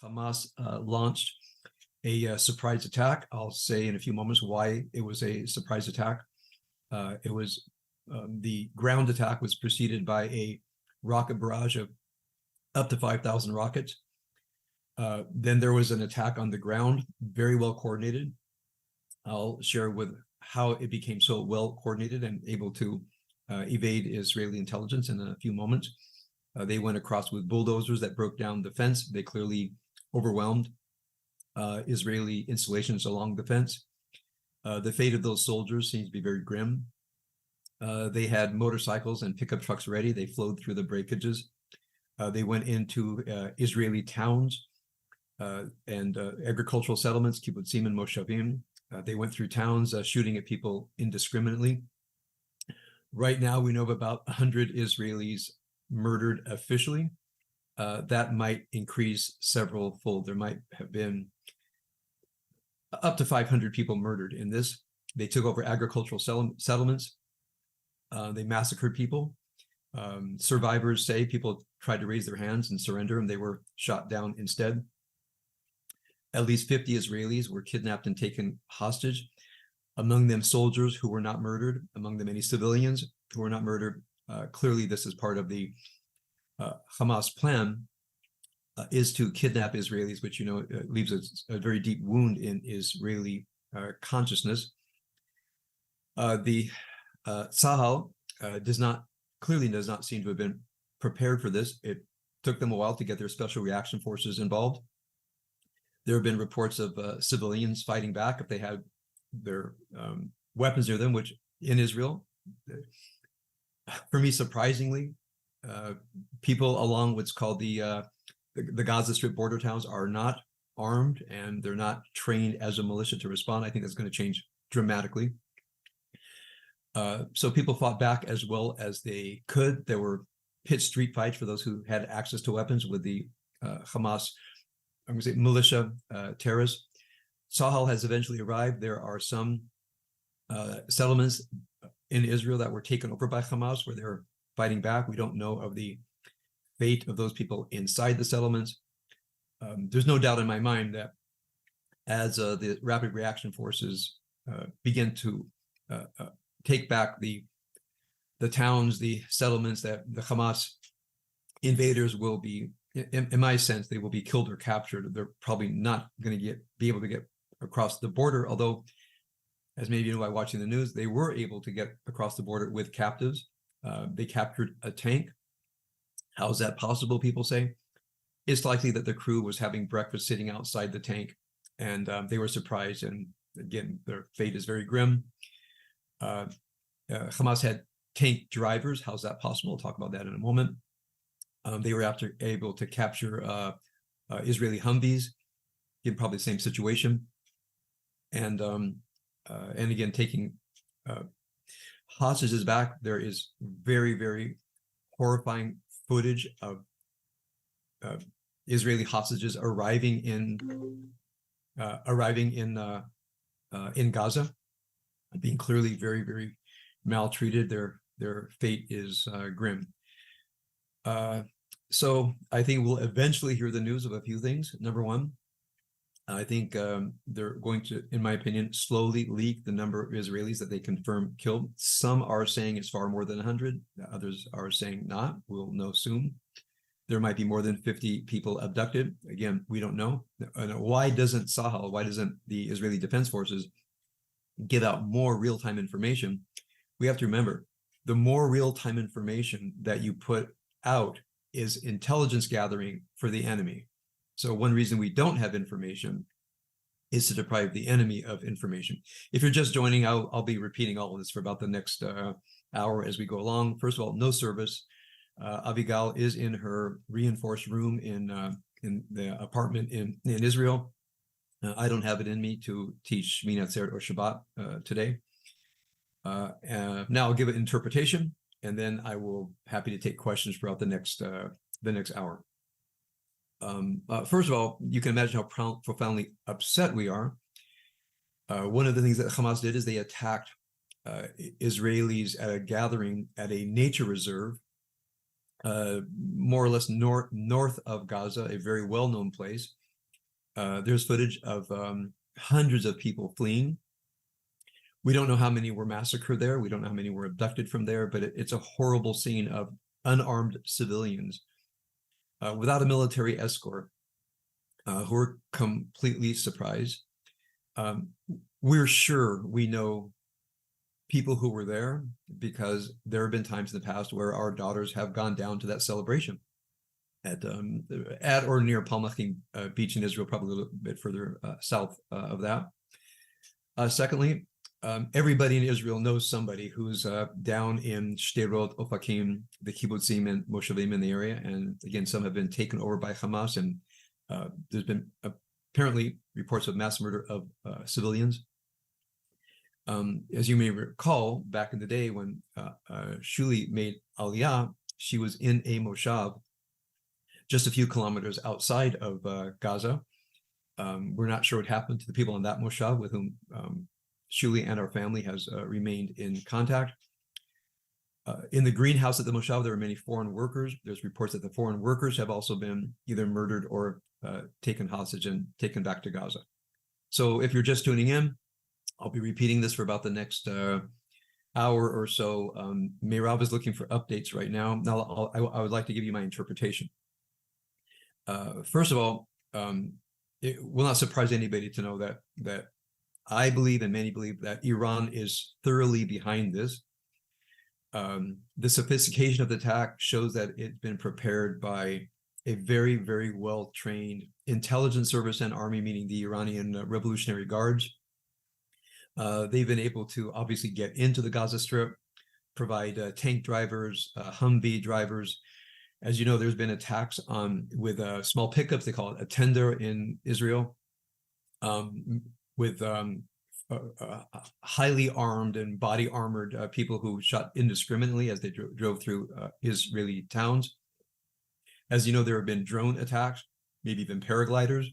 Hamas launched a surprise attack. I'll say in a few moments why it was a surprise attack. It was the ground attack was preceded by a rocket barrage of up to 5,000 rockets. Then there was an attack on the ground, very well coordinated. I'll share with how it became so well coordinated and able to evade Israeli intelligence in a few moments. They went across with bulldozers that broke down the fence. They clearly overwhelmed Israeli installations along the fence. The fate of those soldiers seems to be very grim. They had motorcycles and pickup trucks ready. They flowed through the breakages. They went into Israeli towns and agricultural settlements, kibbutzim and moshavim. They went through towns shooting at people indiscriminately. Right now, we know of about 100 Israelis murdered officially. That might increase several fold. There might have been up to 500 people murdered in this. They took over agricultural settlements. They massacred people. Survivors say people tried to raise their hands and surrender, and they were shot down instead. At least 50 Israelis were kidnapped and taken hostage. Among them, soldiers who were not murdered. Among them, many civilians who were not murdered. Clearly, this is part of the Hamas plan, is to kidnap Israelis, which, leaves a very deep wound in Israeli consciousness. The Tzahal clearly does not seem to have been prepared for this. It took them a while to get their special reaction forces involved. There have been reports of civilians fighting back if they had their weapons near them, which in Israel, for me, surprisingly, people along what's called the Gaza Strip border towns are not armed, and they're not trained as a militia to respond. I think that's going to change dramatically. So people fought back as well as they could. There were pit street fights for those who had access to weapons with the Hamas, I'm going to say, militia terrorists. Tzahal has eventually arrived. There are some settlements in Israel that were taken over by Hamas where they're fighting back. We don't know of the fate of those people inside the settlements. There's no doubt in my mind that as the rapid reaction forces begin to take back the towns, the settlements, that the Hamas invaders will be, in my sense, they will be killed or captured. They're probably not going to be able to get across the border, although, as many of you know by watching the news, they were able to get across the border with captives. They captured a tank. How is that possible, people say? It's likely that the crew was having breakfast sitting outside the tank, and they were surprised, and again, their fate is very grim. Hamas had tank drivers. How's that possible? We'll talk about that in a moment. They were able to capture Israeli Humvees, again, probably the same situation. And again, taking hostages back. There is very, very horrifying footage of Israeli hostages arriving in Gaza, being clearly very, very maltreated. Their fate is grim. So I think we'll eventually hear the news of a few things. Number one, I think they're going to, in my opinion, slowly leak the number of Israelis that they confirm killed. Some are saying it's far more than 100. Others are saying not. We'll know soon. There might be more than 50 people abducted. Again, we don't know. And why doesn't the Israeli Defense Forces give out more real-time information? We have to remember, the more real-time information that you put out is intelligence gathering for the enemy. So one reason we don't have information is to deprive the enemy of information. If you're just joining, I'll be repeating all of this for about the next hour as we go along. First of all, no service. Abigail is in her reinforced room in the apartment in Israel. I don't have it in me to teach Shmini Atzeret or Shabbat today. Now I'll give an interpretation, and then I will happy to take questions throughout the next hour. First of all, you can imagine how profoundly upset we are. One of the things that Hamas did is they attacked Israelis at a gathering at a nature reserve, more or less north of Gaza, a very well-known place. There's footage of hundreds of people fleeing. We don't know how many were massacred there. We don't know how many were abducted from there, but it's a horrible scene of unarmed civilians without a military escort who are completely surprised. We're sure we know people who were there because there have been times in the past where our daughters have gone down to that celebration at or near Palmachim beach in Israel, probably a little bit further south of that. Secondly, everybody in Israel knows somebody who's down in Shderot, Ofakim, the kibbutzim and moshavim in the area. And again, some have been taken over by Hamas, and there's been apparently reports of mass murder of civilians. As you may recall, back in the day when Shuli made Aliyah, she was in a moshav just a few kilometers outside of Gaza. We're not sure what happened to the people in that moshav with whom Shuli and our family has remained in contact. In the greenhouse at the moshav, there are many foreign workers. There's reports that the foreign workers have also been either murdered or taken hostage and taken back to Gaza. So if you're just tuning in, I'll be repeating this for about the next hour or so. Meirav is looking for updates right now. Now, I would like to give you my interpretation. First of all, it will not surprise anybody to know that I believe, and many believe, that Iran is thoroughly behind this. The sophistication of the attack shows that it's been prepared by a very, very well-trained intelligence service and army, meaning the Iranian Revolutionary Guards. They've been able to obviously get into the Gaza Strip, provide tank drivers, Humvee drivers. As you know, there's been attacks with small pickups. They call it a tender in Israel, with highly armed and body armored people who shot indiscriminately as they drove through Israeli towns. As you know, there have been drone attacks, maybe even paragliders.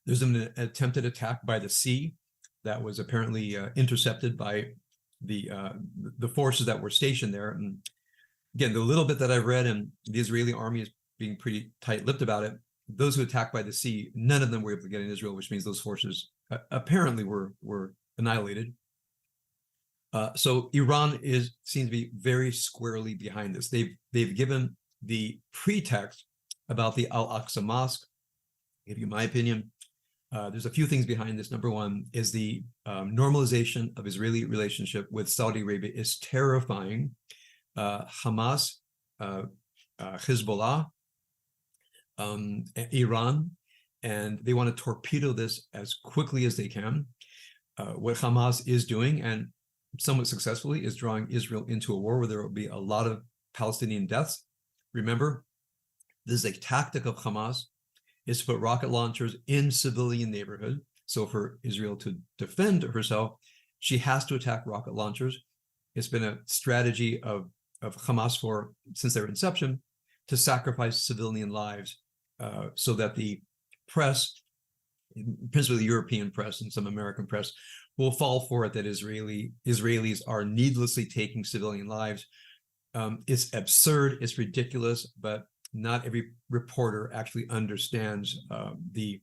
There's been an attempted attack by the sea that was apparently intercepted by the forces that were stationed there. And again, the little bit that I've read, and the Israeli army is being pretty tight-lipped about it, those who attacked by the sea, none of them were able to get in Israel, which means those forces apparently were annihilated. So Iran seems to be very squarely behind this. They've given the pretext about the Al-Aqsa Mosque. I'll give you my opinion. There's a few things behind this. Number one is the normalization of Israeli relationship with Saudi Arabia is terrifying. Hamas, Hezbollah, Iran, and they want to torpedo this as quickly as they can. What Hamas is doing, and somewhat successfully, is drawing Israel into a war where there will be a lot of Palestinian deaths. Remember, this is a tactic of Hamas, is to put rocket launchers in civilian neighborhood. So for Israel to defend herself, she has to attack rocket launchers. It's been a strategy of Hamas since their inception to sacrifice civilian lives so that the press, principally the European press and some American press, will fall for it that Israelis are needlessly taking civilian lives. It's absurd, it's ridiculous, but not every reporter actually understands the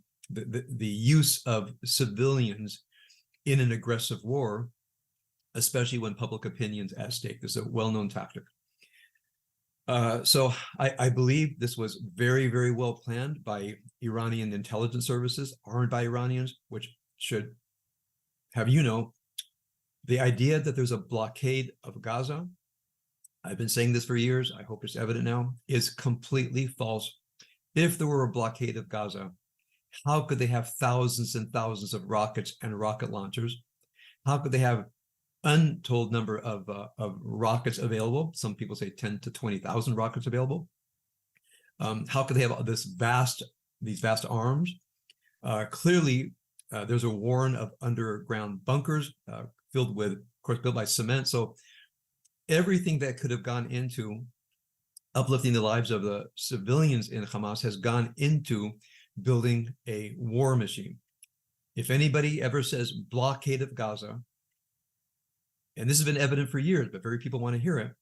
use of civilians in an aggressive war, especially when public opinion's at stake. This is a well-known tactic. So I believe this was very, very well planned by Iranian intelligence services, armed by Iranians, which should have, the idea that there's a blockade of Gaza, I've been saying this for years, I hope it's evident now, is completely false. If there were a blockade of Gaza, how could they have thousands and thousands of rockets and rocket launchers? How could they have untold number of rockets available? Some people say 10 to 20,000 rockets available. How could they have these vast arms? Clearly, there's a warren of underground bunkers filled with, of course, built by cement. So everything that could have gone into uplifting the lives of the civilians in Hamas has gone into building a war machine. If anybody ever says blockade of Gaza, and this has been evident for years, but very people want to hear it,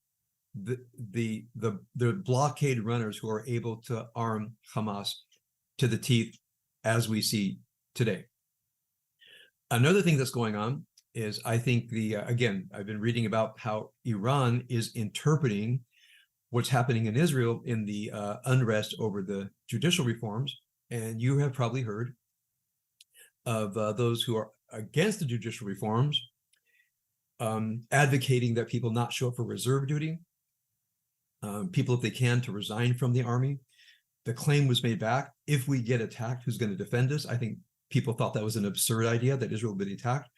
the blockade runners who are able to arm Hamas to the teeth as we see today. Another thing that's going on is, I think again, I've been reading about how Iran is interpreting what's happening in Israel in the unrest over the judicial reforms. And you have probably heard of those who are against the judicial reforms advocating that people not show up for reserve duty, people, if they can, to resign from the army. The claim was made back, if we get attacked, who's going to defend us? I think people thought that was an absurd idea, that Israel would be attacked.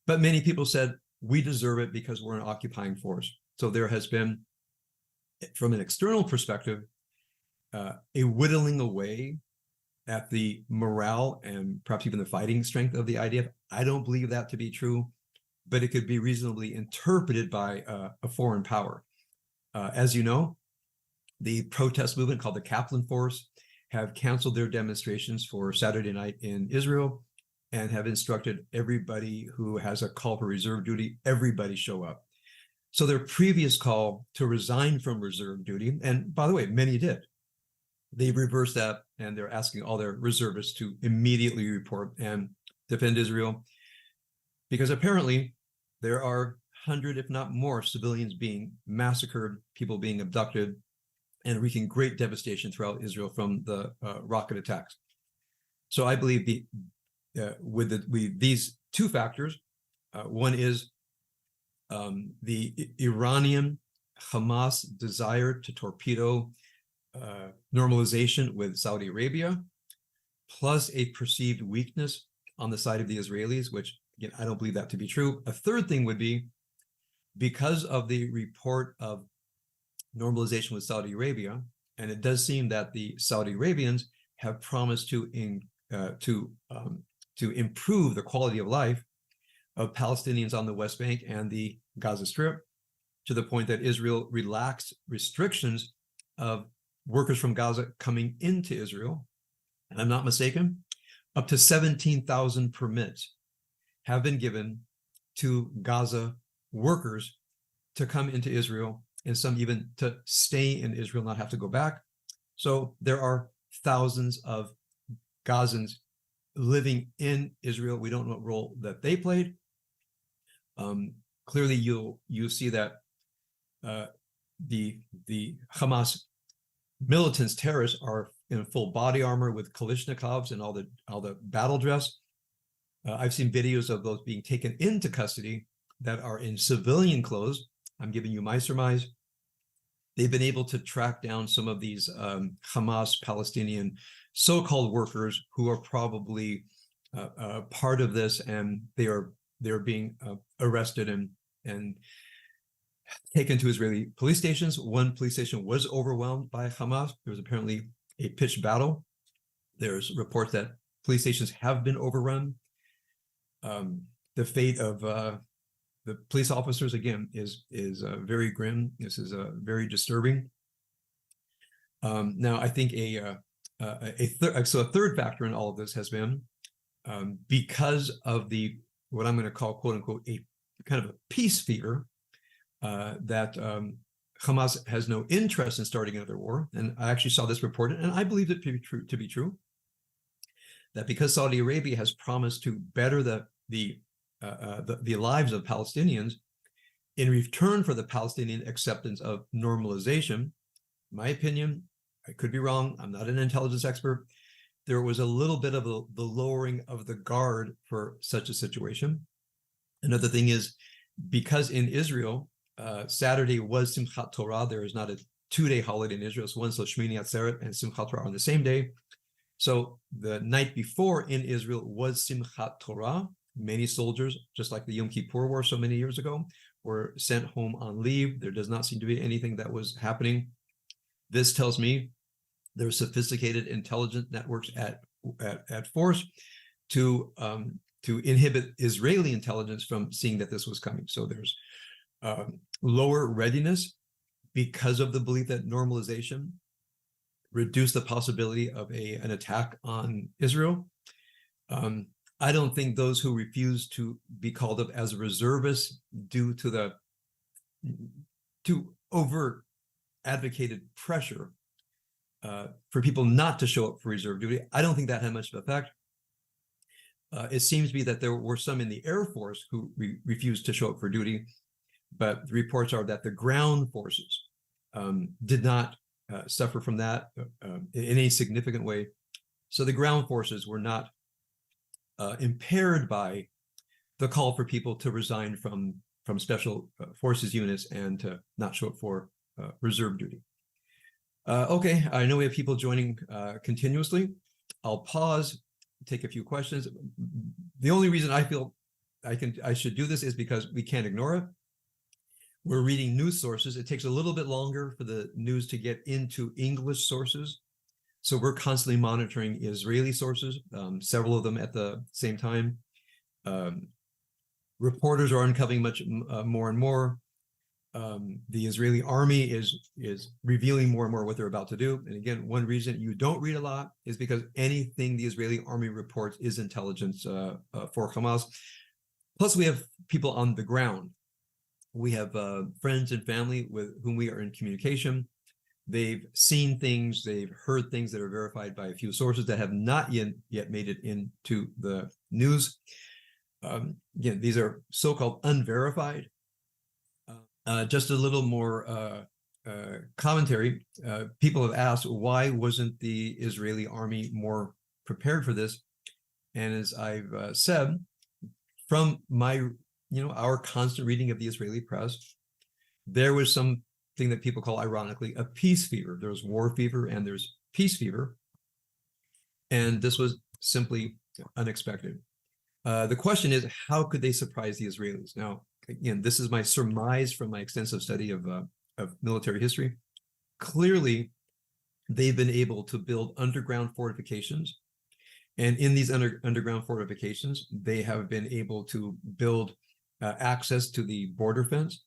But many people said, we deserve it because we're an occupying force. So there has been, from an external perspective, a whittling away at the morale and perhaps even the fighting strength of the IDF. I don't believe that to be true, but it could be reasonably interpreted by a foreign power. As you know, the protest movement called the Kaplan Force have canceled their demonstrations for Saturday night in Israel and have instructed everybody who has a call for reserve duty, everybody show up. So their previous call to resign from reserve duty, and by the way, many did, they've reversed that, and they're asking all their reservists to immediately report and defend Israel, because apparently there are 100, if not more, civilians being massacred, people being abducted, and wreaking great devastation throughout Israel from the rocket attacks. So I believe with these two factors, one is the Iranian Hamas desire to torpedo normalization with Saudi Arabia, plus a perceived weakness on the side of the Israelis, which, again, I don't believe that to be true. A third thing would be, because of the report of normalization with Saudi Arabia, and it does seem that the Saudi Arabians have promised to improve the quality of life of Palestinians on the West Bank and the Gaza Strip, to the point that Israel relaxed restrictions of workers from Gaza coming into Israel. And I'm not mistaken, up to 17,000 permits have been given to Gaza workers to come into Israel, and some even to stay in Israel, not have to go back. So there are thousands of Gazans living in Israel. We don't know what role that they played. Clearly, you see that the Hamas militants, terrorists, are in full body armor with Kalashnikovs and all the battle dress. I've seen videos of those being taken into custody that are in civilian clothes. I'm giving you my surmise. They've been able to track down some of these Hamas Palestinian so-called workers who are probably part of this, and they're being arrested and taken to Israeli police stations. One police station was overwhelmed by Hamas. There was apparently a pitched battle. There's reports that police stations have been overrun. The fate of the police officers, again, is very grim. This is very disturbing. Now, I think a third factor in all of this has been because of what I'm going to call, quote unquote, a kind of a peace fever, that Hamas has no interest in starting another war. And I actually saw this reported, and I believe it to be true, that because Saudi Arabia has promised to better the lives of Palestinians in return for the Palestinian acceptance of normalization, my opinion, I could be wrong, I'm not an intelligence expert, there was a little bit of the lowering of the guard for such a situation. Another thing is, because in Israel, Saturday was Simchat Torah, there is not a two-day holiday in Israel. It's one, so Shmini Atzeret and Simchat Torah are on the same day. So the night before in Israel was Simchat Torah. Many soldiers, just like the Yom Kippur War so many years ago, were sent home on leave. There does not seem to be anything that was happening. This tells me there are sophisticated intelligence networks at force to inhibit Israeli intelligence from seeing that this was coming. So there's lower readiness because of the belief that normalization reduced the possibility of an attack on Israel. I don't think those who refuse to be called up as reservists due to overt advocated pressure for people not to show up for reserve duty. I don't think that had much of an effect. It seems to be that there were some in the Air Force who refused to show up for duty, but the reports are that the ground forces did not suffer from that in any significant way. So the ground forces were not impaired by the call for people to resign from special forces units and to not show up for reserve duty. Okay, I know we have people joining continuously. I'll pause, take a few questions. The only reason I feel I should do this is because we can't ignore it. We're reading news sources. It takes a little bit longer for the news to get into English sources. So we're constantly monitoring Israeli sources, several of them at the same time. Reporters are uncovering much more and more. The Israeli army is revealing more and more what they're about to do. And again, one reason you don't read a lot is because anything the Israeli army reports is intelligence for Hamas. Plus, we have people on the ground. We have friends and family with whom we are in communication. They've seen things, they've heard things that are verified by a few sources that have not yet made it into the news. Again, these are so-called unverified. Just a little more commentary. People have asked, why wasn't the Israeli army more prepared for this? And as I've said, from our constant reading of the Israeli press, there was something that people call, ironically, a peace fever. There's war fever and there's peace fever. And this was simply unexpected. The question is, how could they surprise the Israelis? Now, again, this is my surmise from my extensive study of military history. Clearly, they've been able to build underground fortifications. And in these underground fortifications, they have been able to build access to the border fence.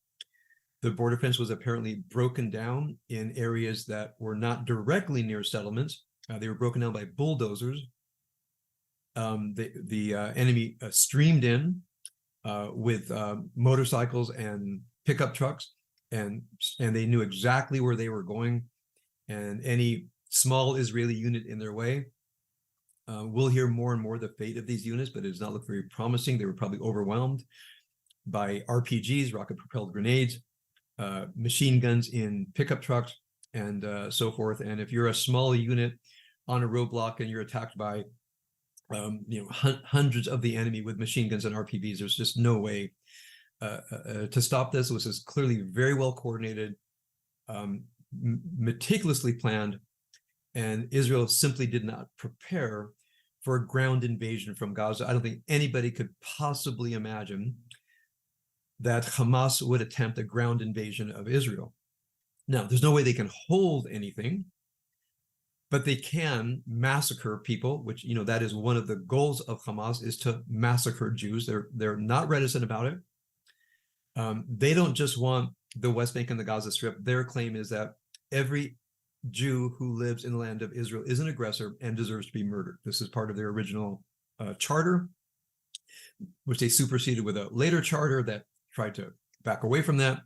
The border fence was apparently broken down in areas that were not directly near settlements. They were broken down by bulldozers. The enemy streamed in with motorcycles and pickup trucks, and they knew exactly where they were going. And any small Israeli unit in their way, we'll hear more and more the fate of these units, but it does not look very promising. They were probably overwhelmed by RPGs, rocket-propelled grenades, machine guns in pickup trucks, and so forth. And if you're a small unit on a roadblock and you're attacked by hundreds of the enemy with machine guns and RPGs, there's just no way to stop this. This is clearly very well coordinated, meticulously planned, and Israel simply did not prepare for a ground invasion from Gaza. I don't think anybody could possibly imagine that Hamas would attempt a ground invasion of Israel. Now, there's no way they can hold anything, but they can massacre people, which, that is one of the goals of Hamas, is to massacre Jews. They're not reticent about it. They don't just want the West Bank and the Gaza Strip. Their claim is that every Jew who lives in the land of Israel is an aggressor and deserves to be murdered. This is part of their original charter, which they superseded with a later charter that tried to back away from that.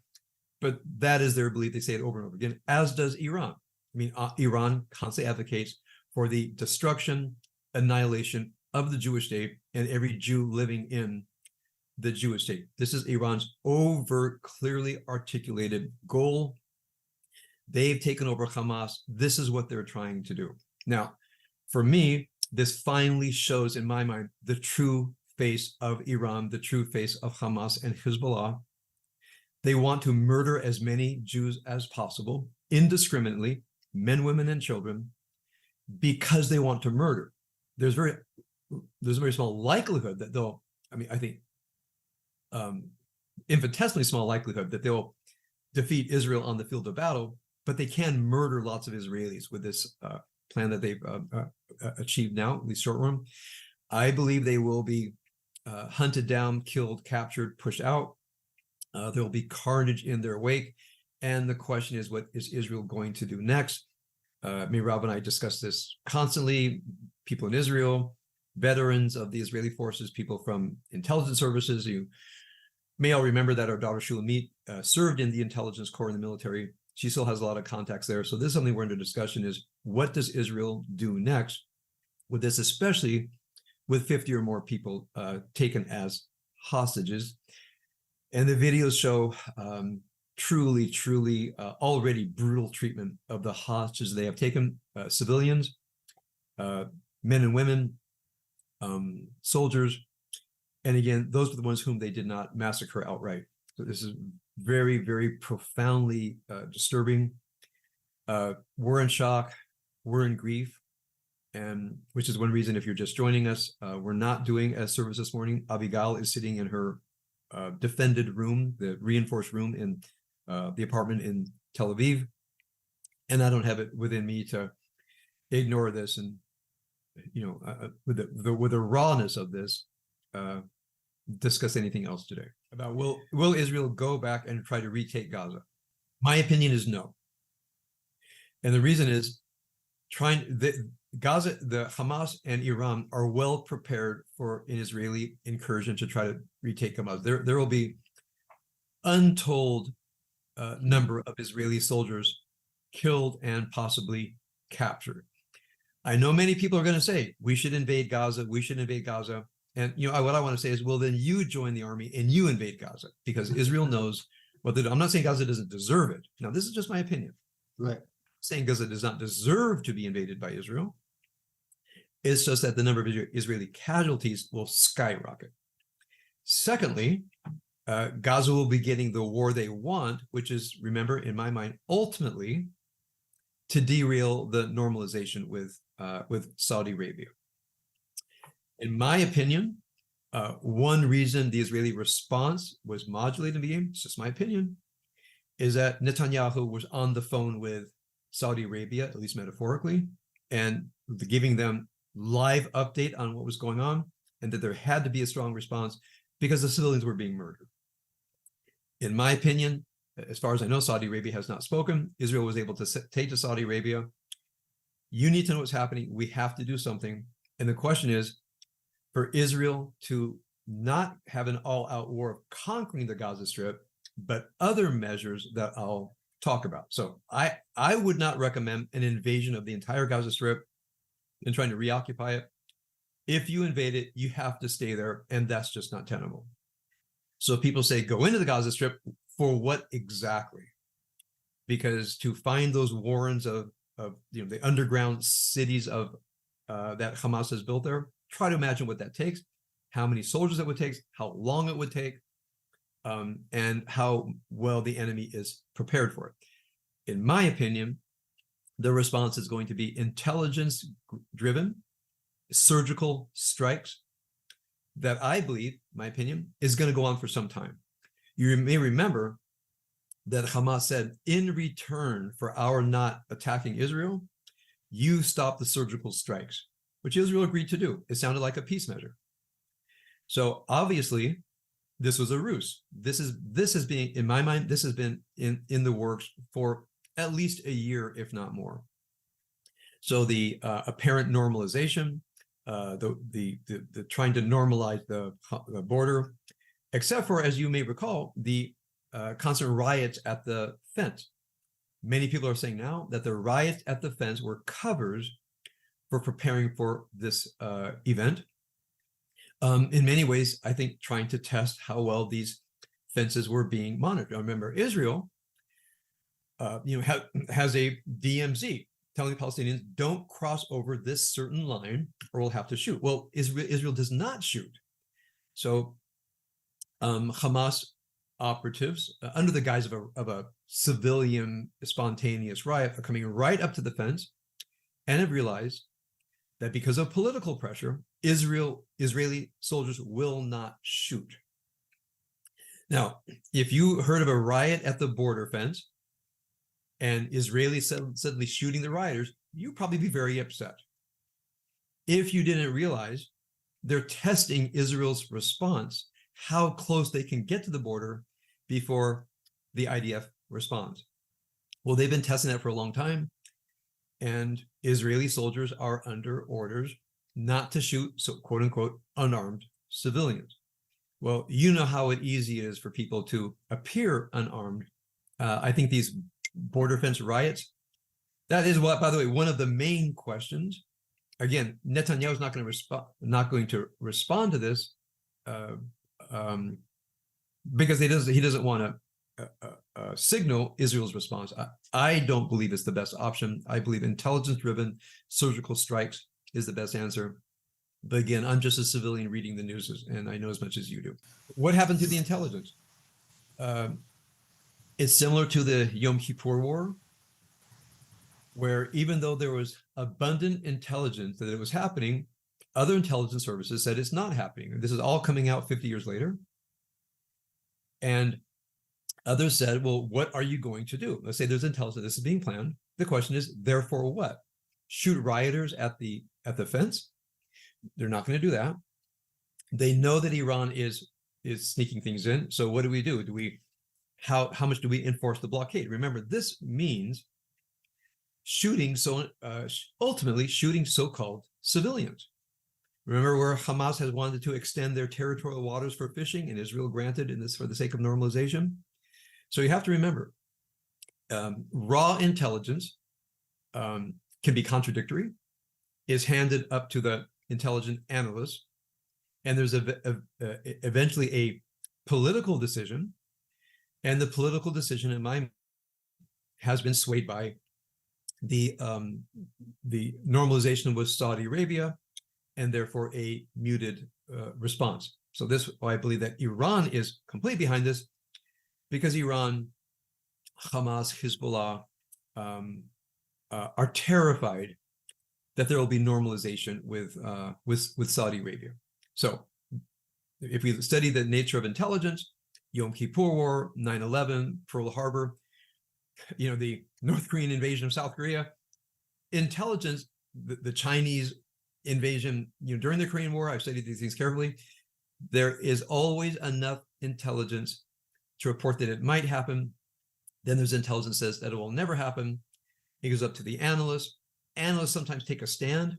But that is their belief. They say it over and over again, as does Iran. I mean, Iran constantly advocates for the destruction, annihilation of the Jewish state and every Jew living in the Jewish state. This is Iran's overt, clearly articulated goal. They've taken over Hamas. This is what they're trying to do. Now, for me, this finally shows, in my mind, the true face of Iran, the true face of Hamas and Hezbollah. They want to murder as many Jews as possible, indiscriminately, men, women, and children, because they want to murder. There's a very small likelihood that they'll, I think, infinitesimally small likelihood that they'll defeat Israel on the field of battle, but they can murder lots of Israelis with this plan that they've achieved now, at least short run. I believe they will be hunted down, killed, captured, pushed out. There will be carnage in their wake. And the question is, what is Israel going to do next? Rabbi and I discuss this constantly. People in Israel, veterans of the Israeli forces, people from intelligence services. You may all remember that our daughter Shulamit served in the intelligence corps in the military she still has a lot of contacts there. So this is something we're under discussion is what does Israel do next with this, especially with 50 or more people taken as hostages. And the videos show truly already brutal treatment of the hostages they have taken, civilians, men and women, soldiers. And again, those are the ones whom they did not massacre outright. So this is very profoundly disturbing. We're in shock, we're in grief, and which is one reason if you're just joining us, we're not doing a service this morning. Abigail is sitting in her defended room, the reinforced room in the apartment in Tel Aviv, and I don't have it within me to ignore this and with the rawness of this discuss anything else today about will Israel go back and try to retake Gaza. My opinion is no, and the reason is Gaza, the Hamas and Iran are well prepared for an Israeli incursion to try to retake Gaza. There will be untold number of Israeli soldiers killed and possibly captured. I know many people are going to say we should invade Gaza. We should invade Gaza. And what I want to say is, well, then you join the army and you invade Gaza because Israel knows what they do. I'm not saying Gaza doesn't deserve it. Now, this is just my opinion. Right. I'm saying Gaza does not deserve to be invaded by Israel. It's just that the number of Israeli casualties will skyrocket. Secondly, Gaza will be getting the war they want, which is, remember, in my mind, ultimately to derail the normalization with Saudi Arabia. In my opinion, one reason the Israeli response was modulated, it's just my opinion, is that Netanyahu was on the phone with Saudi Arabia, at least metaphorically, and giving them live update on what was going on, and that there had to be a strong response because the civilians were being murdered. In my opinion, as far as I know, Saudi Arabia has not spoken. Israel was able to say to Saudi Arabia, you need to know what's happening. We have to do something. And the question is, for Israel to not have an all-out war of conquering the Gaza Strip, but other measures that I'll talk about. So I would not recommend an invasion of the entire Gaza Strip and trying to reoccupy it. If you invade it, you have to stay there, and that's just not tenable. So people say, go into the Gaza Strip, for what exactly? Because to find those warrens of the underground cities of that Hamas has built there, try to imagine what that takes, how many soldiers it would take, how long it would take, and how well the enemy is prepared for it. In my opinion, the response is going to be intelligence-driven, surgical strikes that I believe, my opinion, is going to go on for some time. You may remember that Hamas said, in return for our not attacking Israel, you stop the surgical strikes, which Israel agreed to do. It sounded like a peace measure. So obviously, this was a ruse. This has been, in my mind, this has been in the works for at least a year, if not more. So the apparent normalization, the trying to normalize the border, except for, as you may recall, the constant riots at the fence. Many people are saying now that the riots at the fence were covers for preparing for this event. In many ways, I think trying to test how well these fences were being monitored. Now, remember, Israel, has a DMZ telling the Palestinians, don't cross over this certain line or we'll have to shoot. Well, Israel does not shoot. So Hamas operatives, under the guise of a civilian spontaneous riot, are coming right up to the fence and have realized that because of political pressure, Israeli soldiers will not shoot. Now, if you heard of a riot at the border fence and Israelis suddenly shooting the rioters, you'd probably be very upset. If you didn't realize they're testing Israel's response, how close they can get to the border before the IDF responds. Well, they've been testing that for a long time, and Israeli soldiers are under orders not to shoot, so quote unquote, unarmed civilians. Well, you know how easy it is for people to appear unarmed. I think these border fence riots. That is what, by the way, one of the main questions. Again, Netanyahu is not going to respond to this because he doesn't want to signal Israel's response. I don't believe it's the best option. I believe intelligence-driven surgical strikes is the best answer. But again, I'm just a civilian reading the news, and I know as much as you do. What happened to the intelligence? It's similar to the Yom Kippur War, where even though there was abundant intelligence that it was happening, other intelligence services said it's not happening. And this is all coming out 50 years later. And others said, well, what are you going to do? Let's say there's intelligence, this is being planned. The question is, therefore what? Shoot rioters at the fence? They're not going to do that. They know that Iran is sneaking things in. So what do? How much do we enforce the blockade? Remember, this means ultimately shooting so-called civilians. Remember where Hamas has wanted to extend their territorial waters for fishing, and Israel granted in this for the sake of normalization. So you have to remember, raw intelligence can be contradictory, is handed up to the intelligent analysts, and there's eventually a political decision, and the political decision in my mind has been swayed by the normalization with Saudi Arabia, and therefore a muted response. So this, I believe that Iran is completely behind this, because Iran, Hamas, Hezbollah are terrified that there will be normalization with Saudi Arabia. So if we study the nature of intelligence, Yom Kippur War, 9/11, Pearl Harbor, the North Korean invasion of South Korea, intelligence, the Chinese invasion, during the Korean War, I've studied these things carefully. There is always enough intelligence to report that it might happen. Then there's intelligence that says that it will never happen. It goes up to the analysts. Analysts sometimes take a stand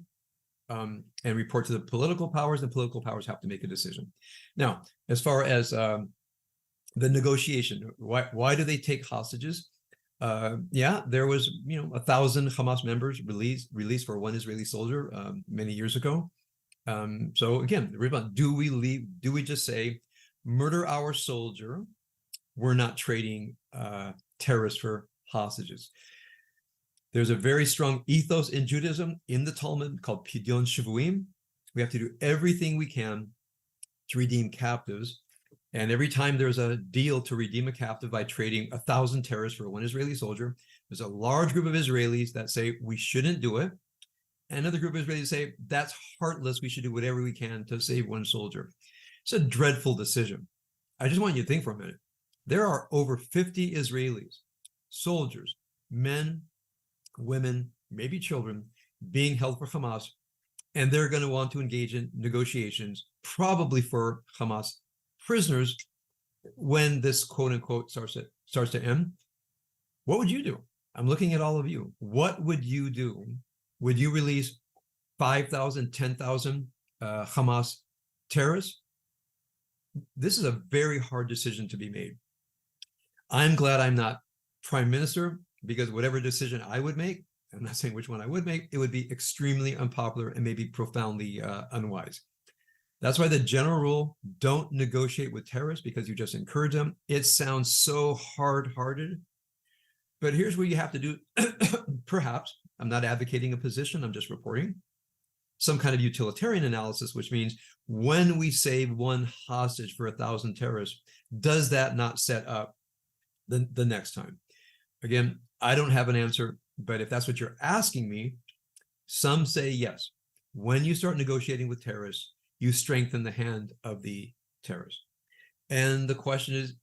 and report to the political powers, and political powers have to make a decision. Now, as far as the negotiation, why do they take hostages? There was 1,000 Hamas members released for one Israeli soldier many years ago. So again, do we leave? Do we just say, murder our soldier? We're not trading terrorists for hostages. There's a very strong ethos in Judaism, in the Talmud, called Pidyon Shavuim. We have to do everything we can to redeem captives. And every time there's a deal to redeem a captive by trading 1,000 terrorists for one Israeli soldier, there's a large group of Israelis that say we shouldn't do it. And another group of Israelis say that's heartless. We should do whatever we can to save one soldier. It's a dreadful decision. I just want you to think for a minute. There are over 50 Israelis, soldiers, men, women, maybe children, being held for Hamas, and they're going to want to engage in negotiations, probably for Hamas prisoners, when this quote unquote starts to end. What would you do? I'm looking at all of you. What would you do? Would you release 5,000, 10,000 Hamas terrorists? This is a very hard decision to be made. I'm glad I'm not prime minister, because whatever decision I would make, I'm not saying which one I would make, it would be extremely unpopular and maybe profoundly unwise. That's why the general rule, don't negotiate with terrorists, because you just encourage them. It sounds so hard-hearted, but here's what you have to do. Perhaps, I'm not advocating a position, I'm just reporting some kind of utilitarian analysis, which means when we save one hostage for 1,000 terrorists, does that not set up the next time? Again, I don't have an answer, but if that's what you're asking me, some say yes. When you start negotiating with terrorists, you strengthen the hand of the terrorists. And the question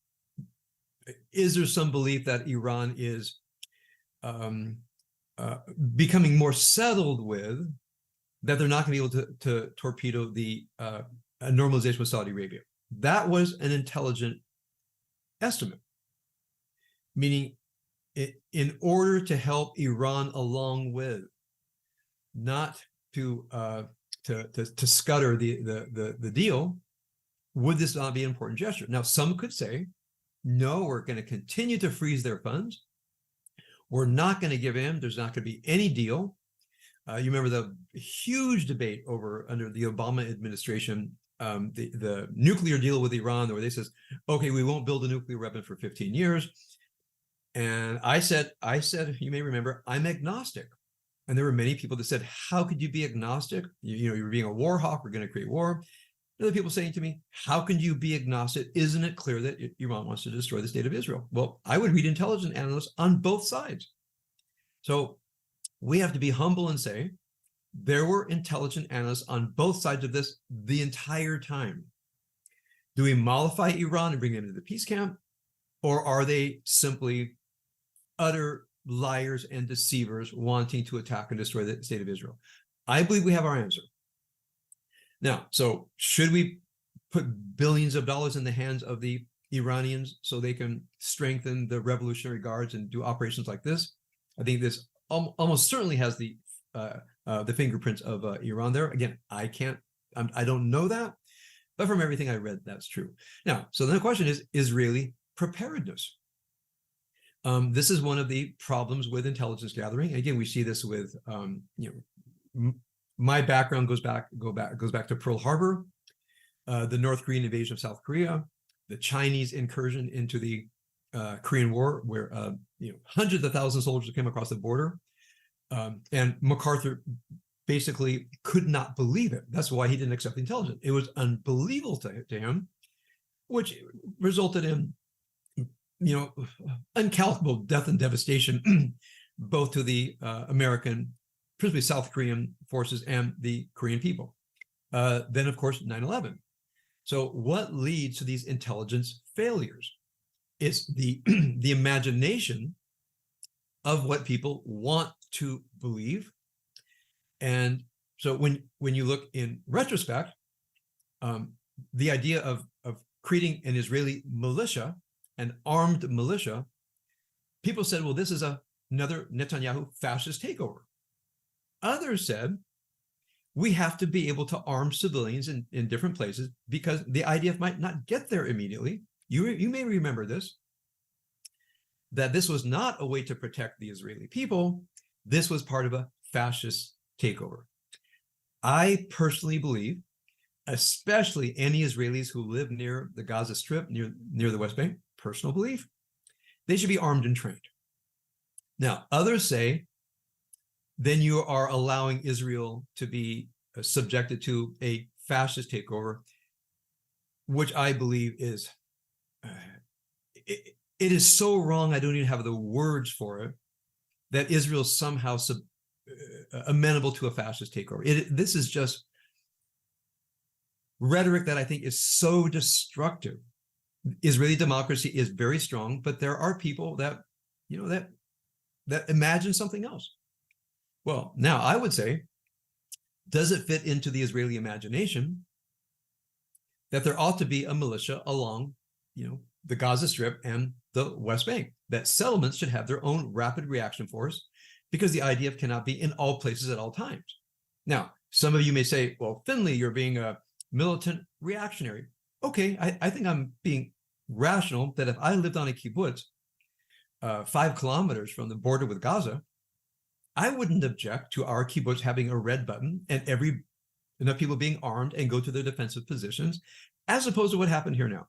is there some belief that Iran is becoming more settled with, that they're not going to be able to torpedo the normalization with Saudi Arabia? That was an intelligent estimate, meaning in order to help Iran along with, not to scudder the deal, would this not be an important gesture? Now, some could say, no, we're going to continue to freeze their funds. We're not going to give in. There's not going to be any deal. You remember the huge debate under the Obama administration, the nuclear deal with Iran, where they says, okay, we won't build a nuclear weapon for 15 years. And I said, you may remember, I'm agnostic. And there were many people that said, how could you be agnostic? You're being a war hawk, we're going to create war. Other people saying to me, how can you be agnostic? Isn't it clear that Iran wants to destroy the state of Israel? Well, I would read intelligence analysts on both sides. So we have to be humble and say, there were intelligent analysts on both sides of this the entire time. Do we mollify Iran and bring them into the peace camp? Or are they simply utter liars and deceivers wanting to attack and destroy the state of Israel? I believe we have our answer. Now, so should we put billions of dollars in the hands of the Iranians so they can strengthen the Revolutionary Guards and do operations like this? I think this almost certainly has the fingerprints of Iran there. Again, I don't know that, but from everything I read, that's true. Now, so then the question is Israeli preparedness. This is one of the problems with intelligence gathering. Again, we see this with my background goes back to Pearl Harbor, the North Korean invasion of South Korea, the Chinese incursion into the Korean War, where hundreds of thousands of soldiers came across the border, and MacArthur basically could not believe it. That's why he didn't accept the intelligence. It was unbelievable to him, which resulted in uncalculable death and devastation, both to the American, principally South Korean forces and the Korean people. Then, of course, 9/11. So what leads to these intelligence failures? It's the imagination of what people want to believe. And so when you look in retrospect, the idea of creating an Israeli militia, an armed militia, people said, well, this is another Netanyahu fascist takeover. Others said, we have to be able to arm civilians in different places because the IDF might not get there immediately. You may remember this, that this was not a way to protect the Israeli people. This was part of a fascist takeover. I personally believe, especially any Israelis who live near the Gaza Strip, near the West Bank, personal belief, they should be armed and trained. Now, others say, then you are allowing Israel to be subjected to a fascist takeover, which I believe is, it is so wrong, I don't even have the words for it, that Israel is somehow amenable to a fascist takeover. This is just rhetoric that I think is so destructive. Israeli democracy is very strong, but there are people that, that imagine something else. Well, now I would say, does it fit into the Israeli imagination that there ought to be a militia along, the Gaza Strip and the West Bank, that settlements should have their own rapid reaction force because the IDF cannot be in all places at all times. Now, some of you may say, well, Finley, you're being a militant reactionary. Okay, I think I'm being rational that if I lived on a kibbutz 5 kilometers from the border with Gaza, I wouldn't object to our kibbutz having a red button and enough people being armed and go to their defensive positions, as opposed to what happened here now.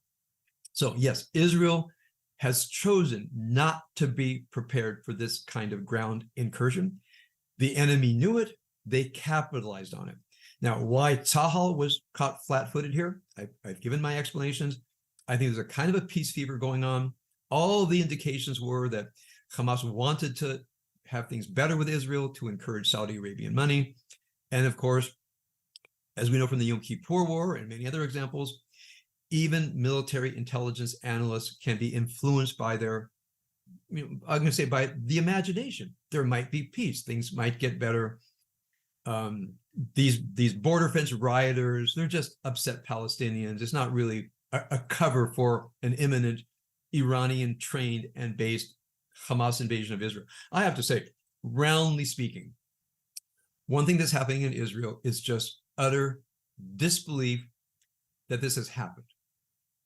So yes, Israel has chosen not to be prepared for this kind of ground incursion. The enemy knew it. They capitalized on it. Now, why Tzahal was caught flat-footed here, I've given my explanations. I think there's a kind of a peace fever going on. All the indications were that Hamas wanted to have things better with Israel to encourage Saudi Arabian money. And of course, as we know from the Yom Kippur War and many other examples, even military intelligence analysts can be influenced by their, I'm going to say by the imagination. There might be peace. Things might get better. These border fence rioters, they're just upset Palestinians. It's not really a cover for an imminent Iranian trained and based Hamas invasion of Israel. I have to say, roundly speaking, one thing that's happening in Israel is just utter disbelief that this has happened.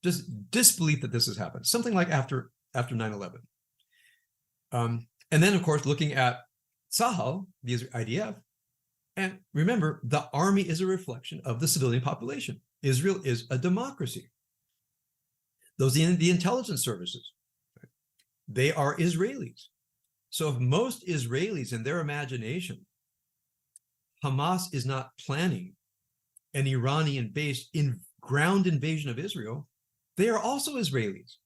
Just disbelief that this has happened. Something like after 9/11. And then, of course, looking at Sahel, the IDF, and remember, the army is a reflection of the civilian population. Israel is a democracy. Those in the intelligence services, they are Israelis. So if most Israelis in their imagination, Hamas is not planning an Iranian-based ground invasion of Israel, they are also Israelis.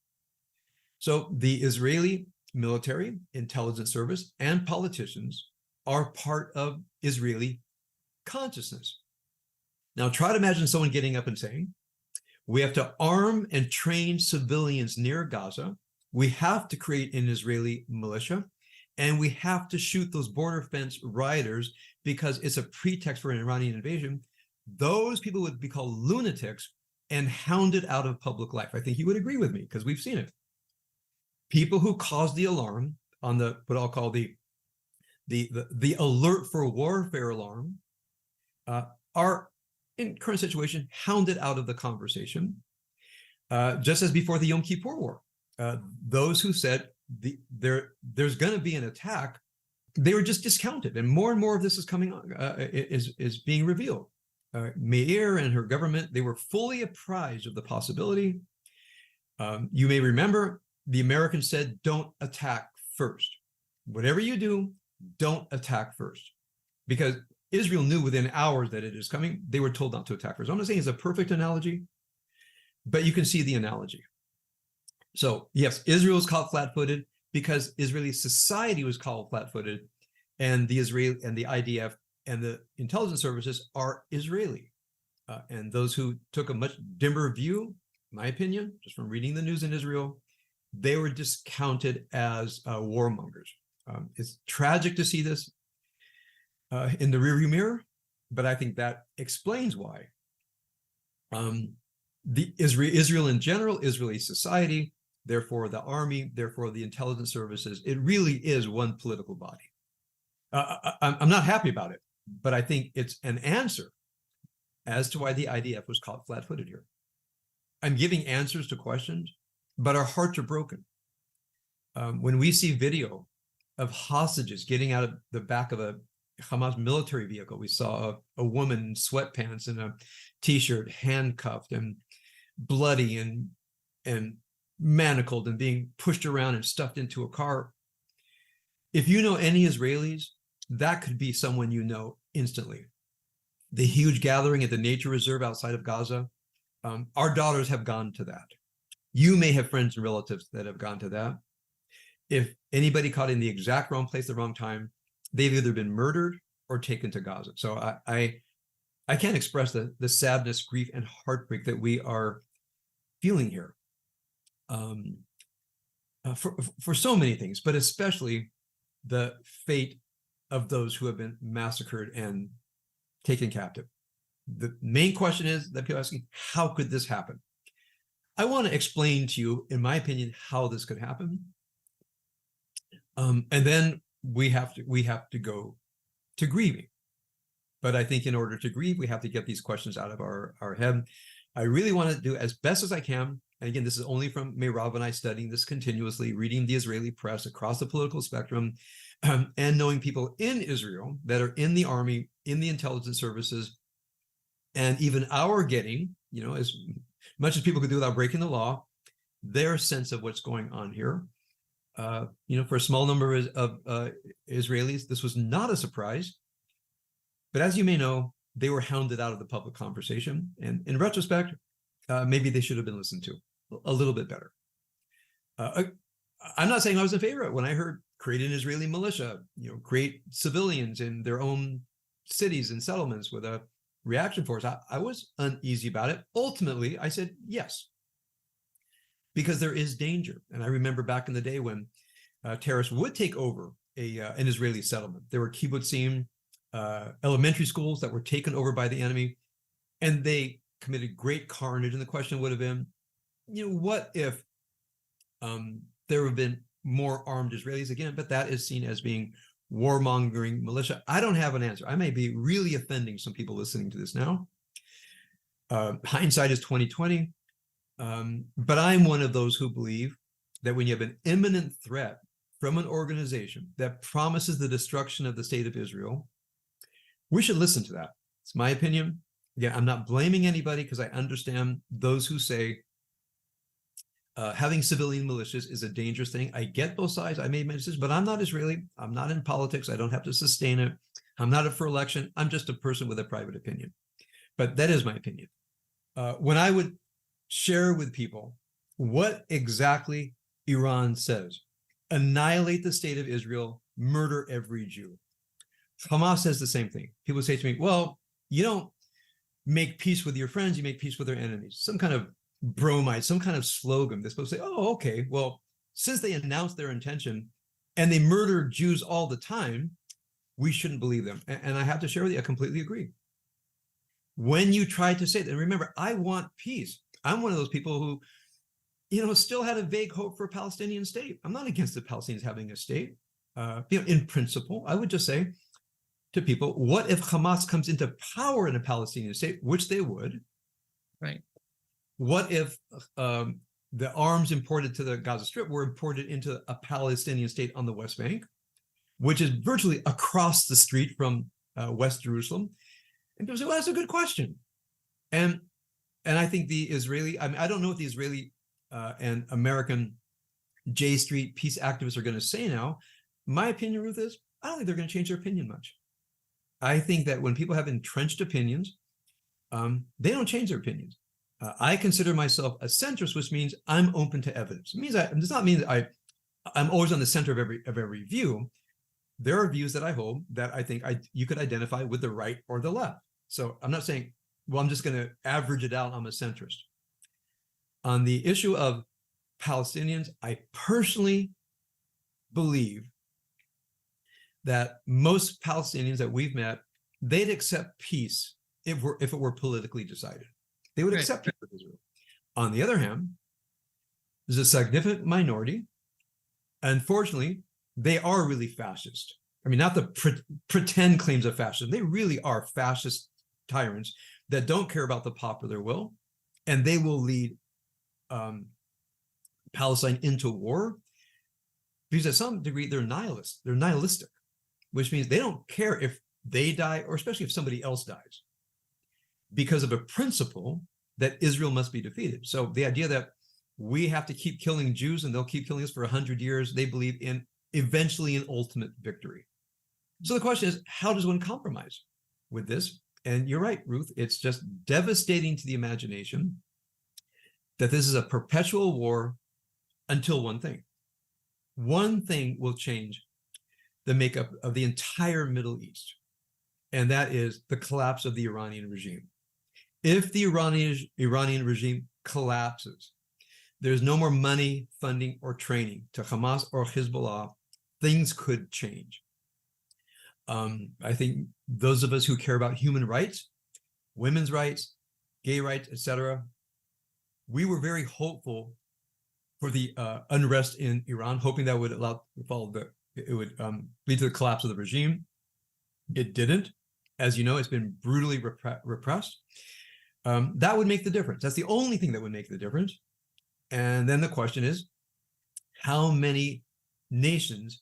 So the Israeli military, intelligence service, and politicians are part of Israeli consciousness. Now try to imagine someone getting up and saying, we have to arm and train civilians near Gaza. We have to create an Israeli militia, and we have to shoot those border fence rioters because it's a pretext for an Iranian invasion. Those people would be called lunatics and hounded out of public life. I think you would agree with me because we've seen it. People who cause the alarm on the what I'll call the alert for warfare alarm are in current situation hounded out of the conversation, just as before the Yom Kippur War. Those who said there's going to be an attack, they were just discounted, and more of this is coming on, is being revealed. Meir and her government, they were fully apprised of the possibility. You may remember the Americans said, don't attack first. Whatever you do, don't attack first. Because Israel knew within hours that it is coming. They were told not to attack first. I'm not saying it's a perfect analogy, but you can see the analogy. So yes, Israel is called flat-footed because Israeli society was called flat-footed, and the Israel and the IDF and the intelligence services are Israeli. And those who took a much dimmer view, in my opinion, just from reading the news in Israel, they were discounted as warmongers. It's tragic to see this in the rearview mirror, but I think that explains why. The Israel in general, Israeli society, therefore the army, therefore the intelligence services, it really is one political body. I'm not happy about it, but I think it's an answer as to why the IDF was caught flat-footed here. I'm giving answers to questions, but our hearts are broken. When we see video of hostages getting out of the back of a Hamas military vehicle, we saw a woman in sweatpants and a t-shirt, handcuffed and bloody and manacled and being pushed around and stuffed into a car. If you know any Israelis, that could be someone you know instantly. The huge gathering at the nature reserve outside of Gaza, our daughters have gone to that. You may have friends and relatives that have gone to that. If anybody caught in the exact wrong place at the wrong time, they've either been murdered or taken to Gaza. So I can't express the sadness, grief, and heartbreak that we are feeling here for so many things, but especially the fate of those who have been massacred and taken captive. The main question is that people are asking, how could this happen? I want to explain to you, in my opinion, how this could happen. And then we have to go to grieving. But I think in order to grieve, we have to get these questions out of our head. I really want to do as best as I can. And again, this is only from Meirav and I studying this continuously, reading the Israeli press across the political spectrum, and knowing people in Israel that are in the army, in the intelligence services, and even our getting, as much as people could do without breaking the law, their sense of what's going on here. For a small number of Israelis, this was not a surprise. But as you may know, they were hounded out of the public conversation. And in retrospect, maybe they should have been listened to a little bit better. I'm not saying I was in favor of it. When I heard create an Israeli militia, create civilians in their own cities and settlements with a reaction force, I was uneasy about it. Ultimately, I said yes, because there is danger. And I remember back in the day when terrorists would take over an Israeli settlement. There were kibbutzim, elementary schools that were taken over by the enemy, and they committed great carnage. And the question would have been, what if there have been more armed Israelis again? But that is seen as being warmongering militia. I don't have an answer. I may be really offending some people listening to this now. Hindsight is 20/20. But I'm one of those who believe that when you have an imminent threat from an organization that promises the destruction of the state of Israel, we should listen to that. It's my opinion. Again, I'm not blaming anybody because I understand those who say having civilian militias is a dangerous thing. I get both sides. I made messages, but I'm not Israeli. I'm not in politics. I don't have to sustain it. I'm not up for election. I'm just a person with a private opinion. But that is my opinion. When I would share with people what exactly Iran says, annihilate the state of Israel, murder every Jew. Hamas says the same thing. People say to me, well, you don't make peace with your friends, you make peace with their enemies. Some kind of bromide, some kind of slogan. They're supposed to say, oh, okay, well, since they announced their intention and they murder Jews all the time, we shouldn't believe them. And I have to share with you, I completely agree. When you try to say that, and remember, I want peace. I'm one of those people who, still had a vague hope for a Palestinian state. I'm not against the Palestinians having a state. In principle, I would just say to people, what if Hamas comes into power in a Palestinian state, which they would? Right. What if the arms imported to the Gaza Strip were imported into a Palestinian state on the West Bank, which is virtually across the street from West Jerusalem? And people say, well, that's a good question. And I think the Israeli, I don't know what the Israeli and American J Street peace activists are going to say now. My opinion, Ruth, is I don't think they're going to change their opinion much. I think that when people have entrenched opinions, they don't change their opinions. I consider myself a centrist, which means I'm open to evidence. It does not mean that I'm always on the center of every view. There are views that I hold that I think you could identify with the right or the left. So I'm not saying, well, I'm just going to average it out. I'm a centrist. On the issue of Palestinians, I personally believe that most Palestinians that we've met, they'd accept peace if it were politically decided. They would accept peace with Israel. On the other hand, there's a significant minority. Unfortunately, they are really fascist. I mean, not the pretend claims of fascism. They really are fascist tyrants that don't care about the popular will, and they will lead Palestine into war because at some degree they're nihilists. They're nihilistic, which means they don't care if they die or especially if somebody else dies because of a principle that Israel must be defeated. So the idea that we have to keep killing Jews and they'll keep killing us for 100 years, they believe in eventually an ultimate victory. So the question is, how does one compromise with this? And you're right, Ruth, it's just devastating to the imagination that this is a perpetual war until one thing will change the makeup of the entire Middle East. And that is the collapse of the Iranian regime. If the Iranian regime collapses, there's no more money, funding, or training to Hamas or Hezbollah, things could change. I think those of us who care about human rights, women's rights, gay rights, etc., we were very hopeful for the unrest in Iran, hoping that would lead to the collapse of the regime. It didn't. As you know, it's been brutally repressed. That would make the difference. That's the only thing that would make the difference. And then the question is, how many nations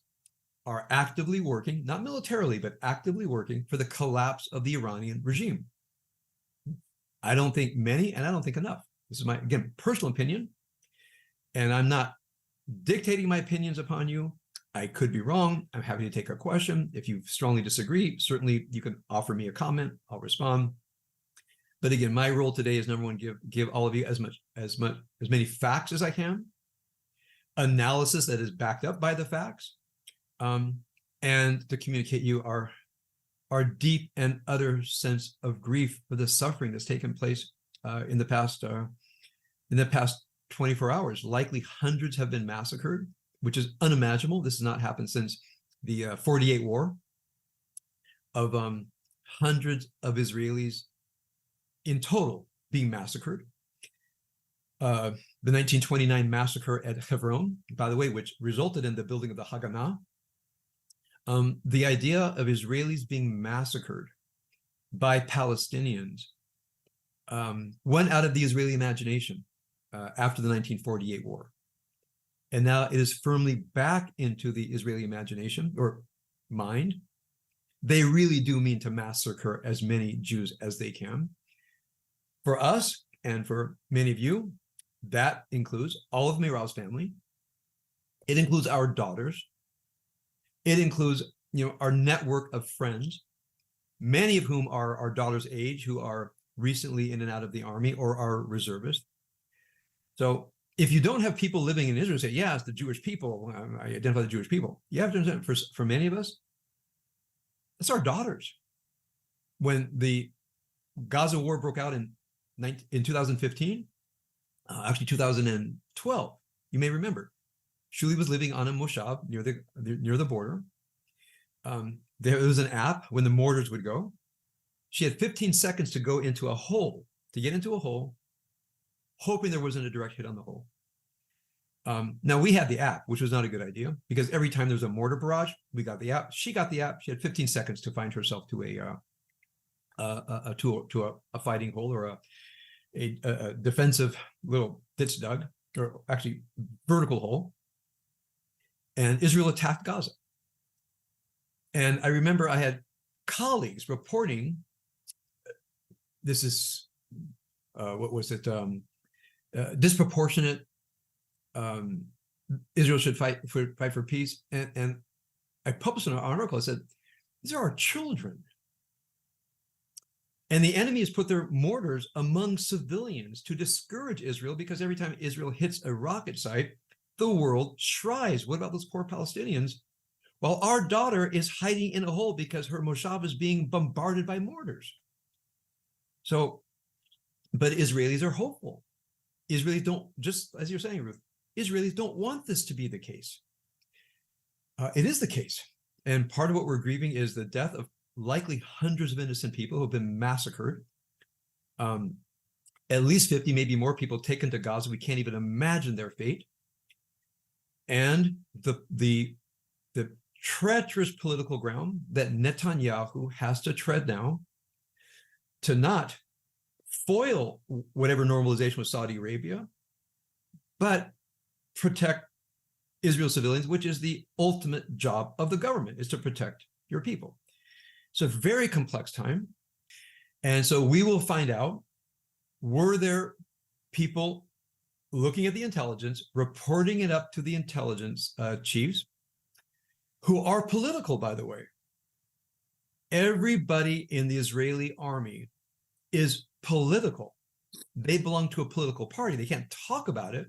are actively working, not militarily, but actively working for the collapse of the Iranian regime? I don't think many, and I don't think enough. This is my, again, personal opinion. And I'm not dictating my opinions upon you. I could be wrong. I'm happy to take a question. If you strongly disagree, certainly you can offer me a comment. I'll respond. But again, my role today is number one, give all of you as many facts as I can, analysis that is backed up by the facts, and to communicate you our deep and utter sense of grief for the suffering that's taken place in the past 24 hours. Likely hundreds have been massacred, which is unimaginable. This has not happened since the 48 war, of hundreds of Israelis in total being massacred. The 1929 massacre at Hebron, by the way, which resulted in the building of the Haganah. The idea of Israelis being massacred by Palestinians went out of the Israeli imagination after the 1948 war. and now it is firmly back into the Israeli imagination or mind. They really do mean to massacre as many Jews as they can. For us, and for many of you, that includes all of Miral's family. It includes our daughters. It includes, our network of friends, many of whom are our daughters' age, who are recently in and out of the army or are reservists. So if you don't have people living in Israel and say, yeah, it's the Jewish people, I identify the Jewish people, you have to understand, for many of us, it's our daughters. When the Gaza war broke out in 2015, actually 2012, you may remember, Shuli was living on a moshav near the border. There was an app when the mortars would go. She had 15 seconds to go into a hole, to get into a hole, hoping there wasn't a direct hit on the hole. Now we had the app, which was not a good idea, because every time there was a mortar barrage, we got the app. She got the app. She had 15 seconds to find herself to a fighting hole or a defensive little ditch dug, or actually vertical hole. And Israel attacked Gaza. And I remember I had colleagues reporting, this is, disproportionate, Israel should fight for peace. And I published an article that said, these are our children. And the enemy has put their mortars among civilians to discourage Israel, because every time Israel hits a rocket site, the world shries. What about those poor Palestinians? While our daughter is hiding in a hole because her moshav is being bombarded by mortars. So, but Israelis are hopeful. Israelis don't, just as you're saying, Ruth, Israelis don't want this to be the case. It is the case. And part of what we're grieving is the death of likely hundreds of innocent people who have been massacred. At least 50, maybe more people taken to Gaza. We can't even imagine their fate. And the treacherous political ground that Netanyahu has to tread now to not foil whatever normalization with Saudi Arabia, but protect Israel civilians, which is the ultimate job of the government, is to protect your people. So very complex time. And so we will find out, were there people looking at the intelligence, reporting it up to the intelligence chiefs, who are political, by the way. Everybody in the Israeli army is political. They belong to a political party. They can't talk about it,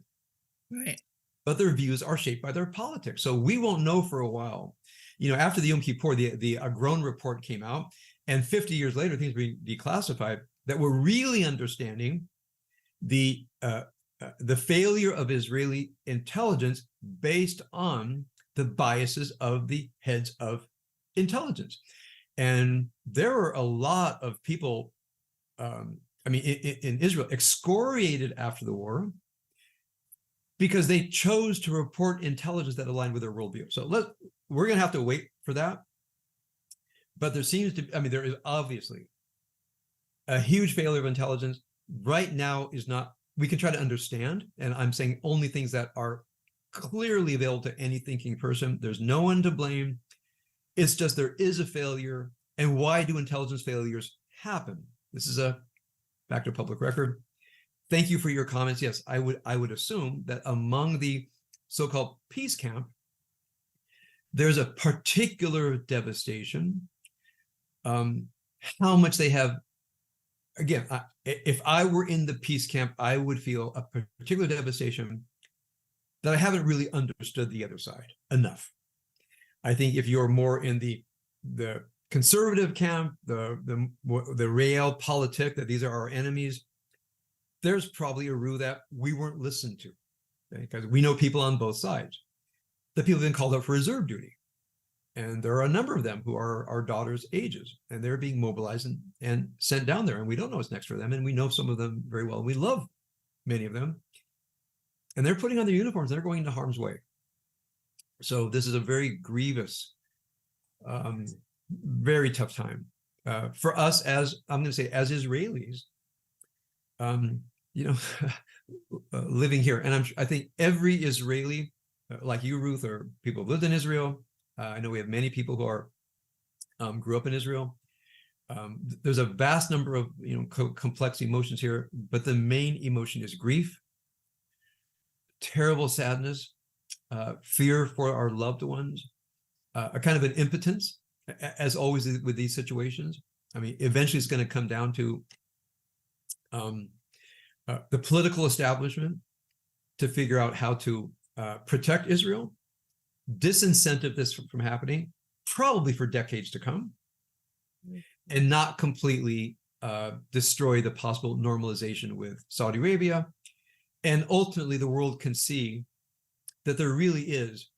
right? But their views are shaped by their politics. So we won't know for a while. After the Yom Kippur, the Agron report came out, and 50 years later, things were declassified, that we're really understanding the failure of Israeli intelligence based on the biases of the heads of intelligence. And there were a lot of people, in Israel, excoriated after the war because they chose to report intelligence that aligned with their worldview. So we're going to have to wait for that. But there seems to, there is obviously a huge failure of intelligence. Right now is not, we can try to understand, and I'm saying only things that are clearly available to any thinking person. There's no one to blame. It's just there is a failure. And why do intelligence failures happen? This is back to public record. Thank you for your comments. Yes, I would assume that among the so-called peace camp, there's a particular devastation. How much they have, again, if I were in the peace camp, I would feel a particular devastation that I haven't really understood the other side enough. I think if you're more in the conservative camp, the realpolitik, that these are our enemies, there's probably a rule that we weren't listened to, okay? Because we know people on both sides. The people have been called up for reserve duty. And there are a number of them who are our daughters' ages, and they're being mobilized and sent down there. And we don't know what's next for them. And we know some of them very well. We love many of them. And they're putting on their uniforms. They're going into harm's way. So this is a very grievous, very tough time for us as, I'm going to say, as Israelis, living here. And I think every Israeli like you, Ruth, or people who lived in Israel. I know we have many people who are grew up in Israel. There's a vast number of complex emotions here, but the main emotion is grief, terrible sadness, fear for our loved ones, a kind of an impotence, as always with these situations. I mean, eventually it's going to come down to the political establishment to figure out how to protect Israel, disincentive this from happening, probably for decades to come, and not completely destroy the possible normalization with Saudi Arabia. And ultimately, the world can see that there really is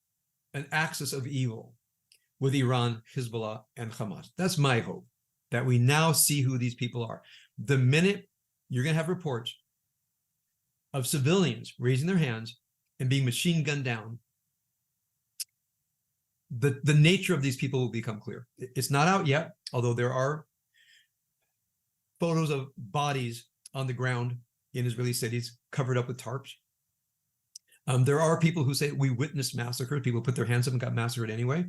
an axis of evil with Iran, Hezbollah, and Hamas. That's my hope, that we now see who these people are. The minute you're going to have reports of civilians raising their hands and being machine gunned down, the nature of these people will become clear. It's not out yet, although there are photos of bodies on the ground in Israeli cities covered up with tarps. There are people who say we witnessed massacres. People put their hands up and got massacred anyway.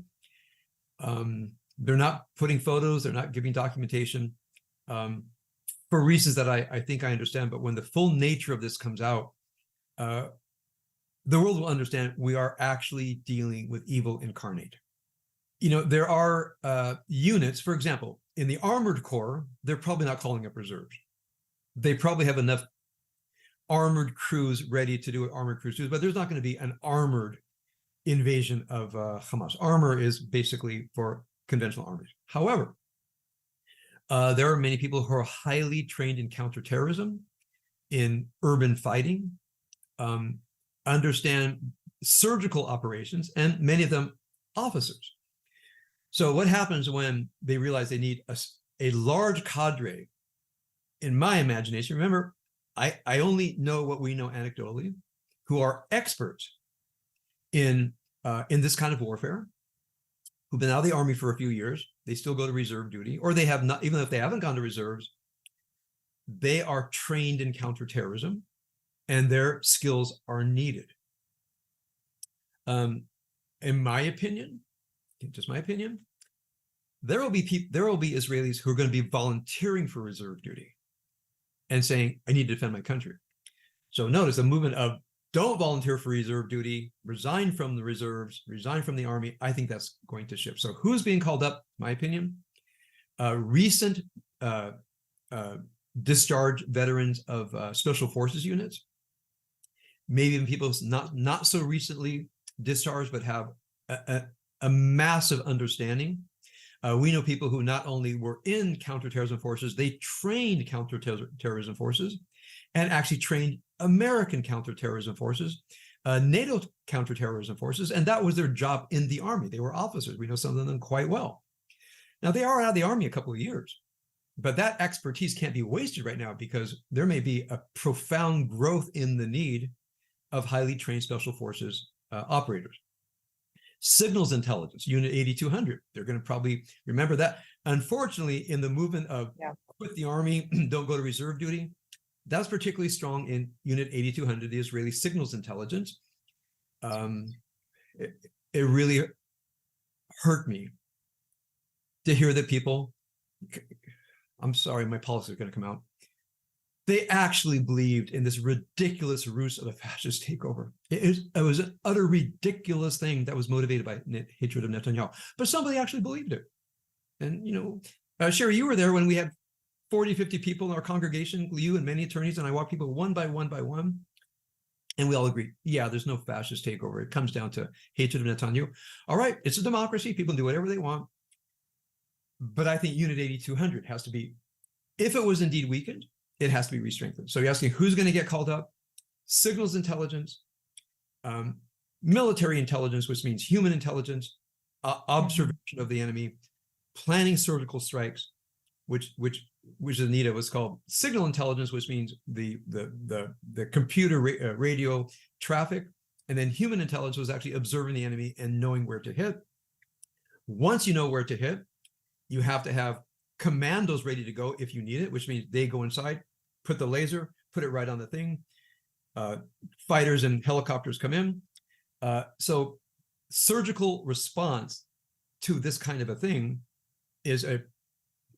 They're not putting photos. They're not giving documentation for reasons that I think I understand. But when the full nature of this comes out, the world will understand we are actually dealing with evil incarnate. There are units, for example, in the armored corps, they're probably not calling up reserves. They probably have enough armored crews ready to do what armored crews do, but there's not going to be an armored invasion of Hamas. Armor is basically for conventional armies. However, there are many people who are highly trained in counterterrorism, in urban fighting, understand surgical operations, and many of them officers. So what happens when they realize they need a large cadre? In my imagination, remember, I only know what we know anecdotally, who are experts in this kind of warfare, who've been out of the army for a few years. They still go to reserve duty, or they have not, even if they haven't gone to reserves, they are trained in counterterrorism, and their skills are needed. In my opinion, just my opinion, there will be Israelis who are going to be volunteering for reserve duty and saying, I need to defend my country. So notice the movement of don't volunteer for reserve duty, resign from the reserves, resign from the army. I think that's going to shift. So who's being called up? My opinion, recent discharged veterans of special forces units, maybe even people not so recently discharged, but have a massive understanding. We know people who not only were in counterterrorism forces, they trained counterterrorism forces and actually trained American counterterrorism forces, NATO counterterrorism forces, and that was their job in the army. They were officers. We know some of them quite well. Now, they are out of the army a couple of years, but that expertise can't be wasted right now because there may be a profound growth in the need of highly trained special forces operators. Signals intelligence, Unit 8200. They're going to probably remember that. Unfortunately, in the movement of quit the army, don't go to reserve duty, that's particularly strong in Unit 8200, the Israeli signals intelligence. It really hurt me to hear that people, I'm sorry, my politics are going to come out, they actually believed in this ridiculous ruse of a fascist takeover. It was an utter ridiculous thing that was motivated by hatred of Netanyahu. But somebody actually believed it. And, Sherry, you were there when we had 40, 50 people in our congregation, you and many attorneys, and I walked people one by one, and we all agreed, yeah, there's no fascist takeover. It comes down to hatred of Netanyahu. All right, it's a democracy. People do whatever they want. But I think Unit 8200 has to be, if it was indeed weakened, it has to be re-strengthened. So you're asking who's going to get called up? Signals intelligence, military intelligence, which means human intelligence, observation of the enemy, planning surgical strikes, which Anita was called signal intelligence, which means the computer radio traffic, and then human intelligence was actually observing the enemy and knowing where to hit. Once you know where to hit, you have to have commandos ready to go if you need it, which means they go inside, put the laser, put it right on the thing. Fighters and helicopters come in. So surgical response to this kind of a thing is a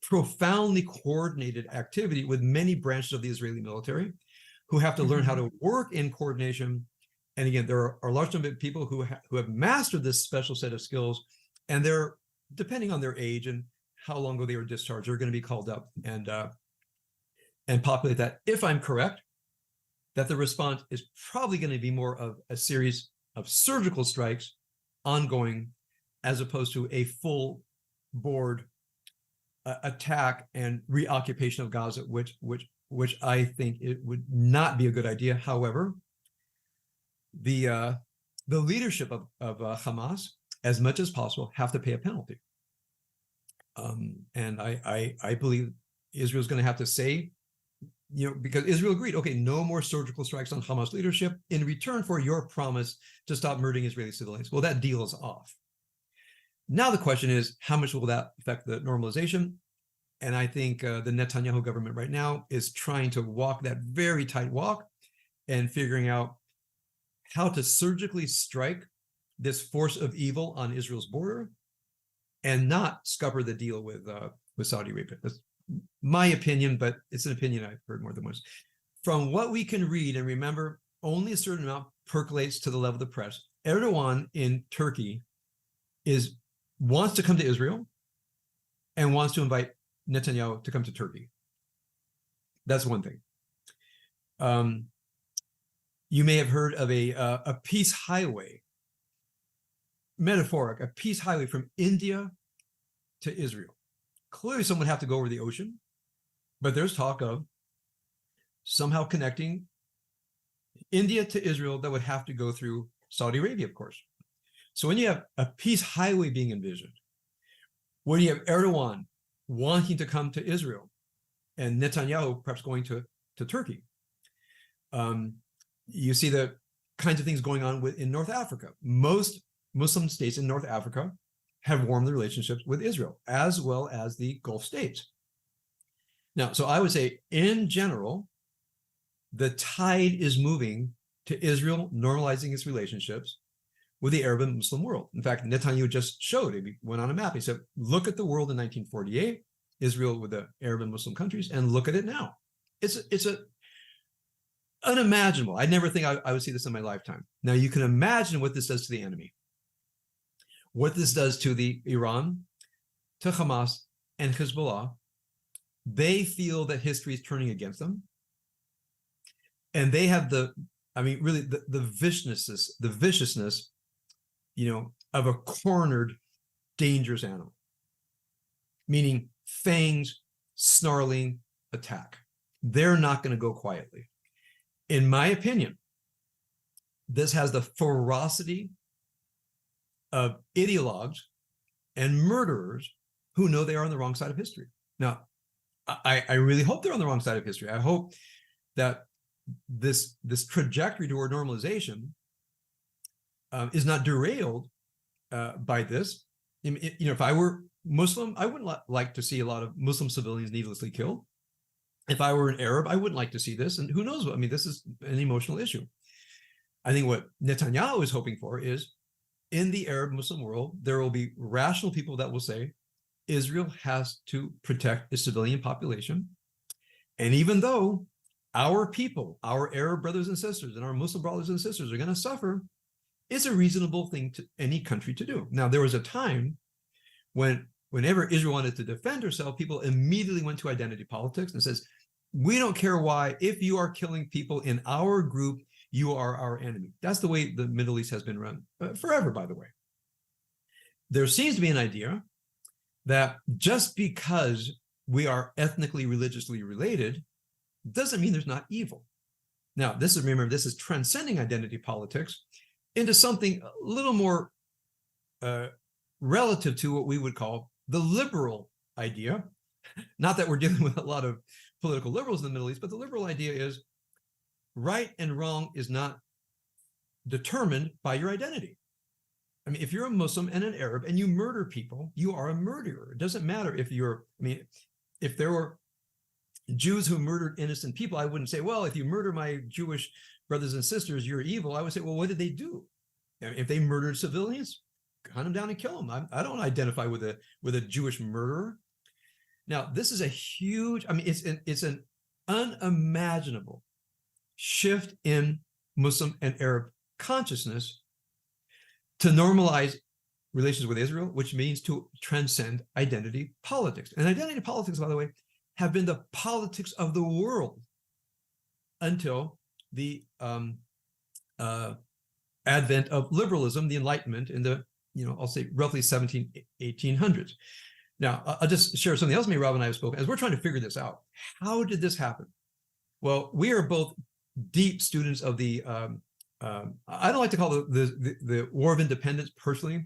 profoundly coordinated activity with many branches of the Israeli military who have to learn how to work in coordination. And again, there are a large number of people who have mastered this special set of skills, and they're, depending on their age and how long ago they were discharged, they're going to be called up and populate that. If I'm correct, that the response is probably going to be more of a series of surgical strikes ongoing, as opposed to a full board attack and reoccupation of Gaza, which I think it would not be a good idea. However, the leadership of Hamas, as much as possible, have to pay a penalty. And I believe Israel's going to have to say, because Israel agreed, okay, no more surgical strikes on Hamas leadership in return for your promise to stop murdering Israeli civilians. Well, that deal is off. Now the question is, how much will that affect the normalization? And I think the Netanyahu government right now is trying to walk that very tight walk and figuring out how to surgically strike this force of evil on Israel's border and not scupper the deal with Saudi Arabia. That's my opinion, but it's an opinion I've heard more than once. From what we can read, and remember, only a certain amount percolates to the level of the press. Erdogan in Turkey wants to come to Israel and wants to invite Netanyahu to come to Turkey. That's one thing. You may have heard of a peace highway, metaphoric, a peace highway from India to Israel. Clearly, someone would have to go over the ocean, but there's talk of somehow connecting India to Israel that would have to go through Saudi Arabia, of course. So when you have a peace highway being envisioned, when you have Erdogan wanting to come to Israel and Netanyahu perhaps going to Turkey, you see the kinds of things going on in North Africa. Most Muslim states in North Africa have warmed their relationships with Israel, as well as the Gulf states. Now, so I would say, in general, the tide is moving to Israel normalizing its relationships with the Arab and Muslim world. In fact, Netanyahu just showed, he went on a map. He said, look at the world in 1948, Israel with the Arab and Muslim countries, and look at it now. It's unimaginable. I never think I would see this in my lifetime. Now, you can imagine what this does to the enemy, what this does to the Iran, to Hamas, and Hezbollah. They feel that history is turning against them. And they have the viciousness, of a cornered, dangerous animal, meaning fangs, snarling attack. They're not going to go quietly. In my opinion, this has the ferocity of ideologues and murderers who know they are on the wrong side of history. Now, I really hope they're on the wrong side of history. I hope that this trajectory toward normalization is not derailed by this. If I were Muslim, I wouldn't like to see a lot of Muslim civilians needlessly killed. If I were an Arab, I wouldn't like to see this. And who knows what? This is an emotional issue. I think what Netanyahu is hoping for is, in the Arab Muslim world, there will be rational people that will say, Israel has to protect its civilian population. And even though our people, our Arab brothers and sisters, and our Muslim brothers and sisters are going to suffer, it's a reasonable thing to any country to do. Now, there was a time whenever Israel wanted to defend herself, people immediately went to identity politics and says, we don't care why. If you are killing people in our group, you are our enemy. That's the way the Middle East has been run forever, by the way. There seems to be an idea that just because we are ethnically, religiously related, doesn't mean there's not evil. Now, this is transcending identity politics into something a little more relative to what we would call the liberal idea. Not that we're dealing with a lot of political liberals in the Middle East, but the liberal idea is right and wrong is not determined by your identity. If you're a Muslim and an Arab and you murder people, you are a murderer. It doesn't matter if if there were Jews who murdered innocent people, I wouldn't say, well, if you murder my Jewish brothers and sisters, you're evil. I would say, well, what did they do? If they murdered civilians, hunt them down and kill them. I don't identify with a Jewish murderer. Now, this is a huge, I mean, it's an unimaginable shift in Muslim and Arab consciousness to normalize relations with Israel, which means to transcend identity politics. And identity politics, by the way, have been the politics of the world until the advent of liberalism, the Enlightenment in the, I'll say roughly 1800s. Now, I'll just share something else Rob and I have spoken as we're trying to figure this out. How did this happen? Well, we are both deep students of the, I don't like to call it the War of Independence personally,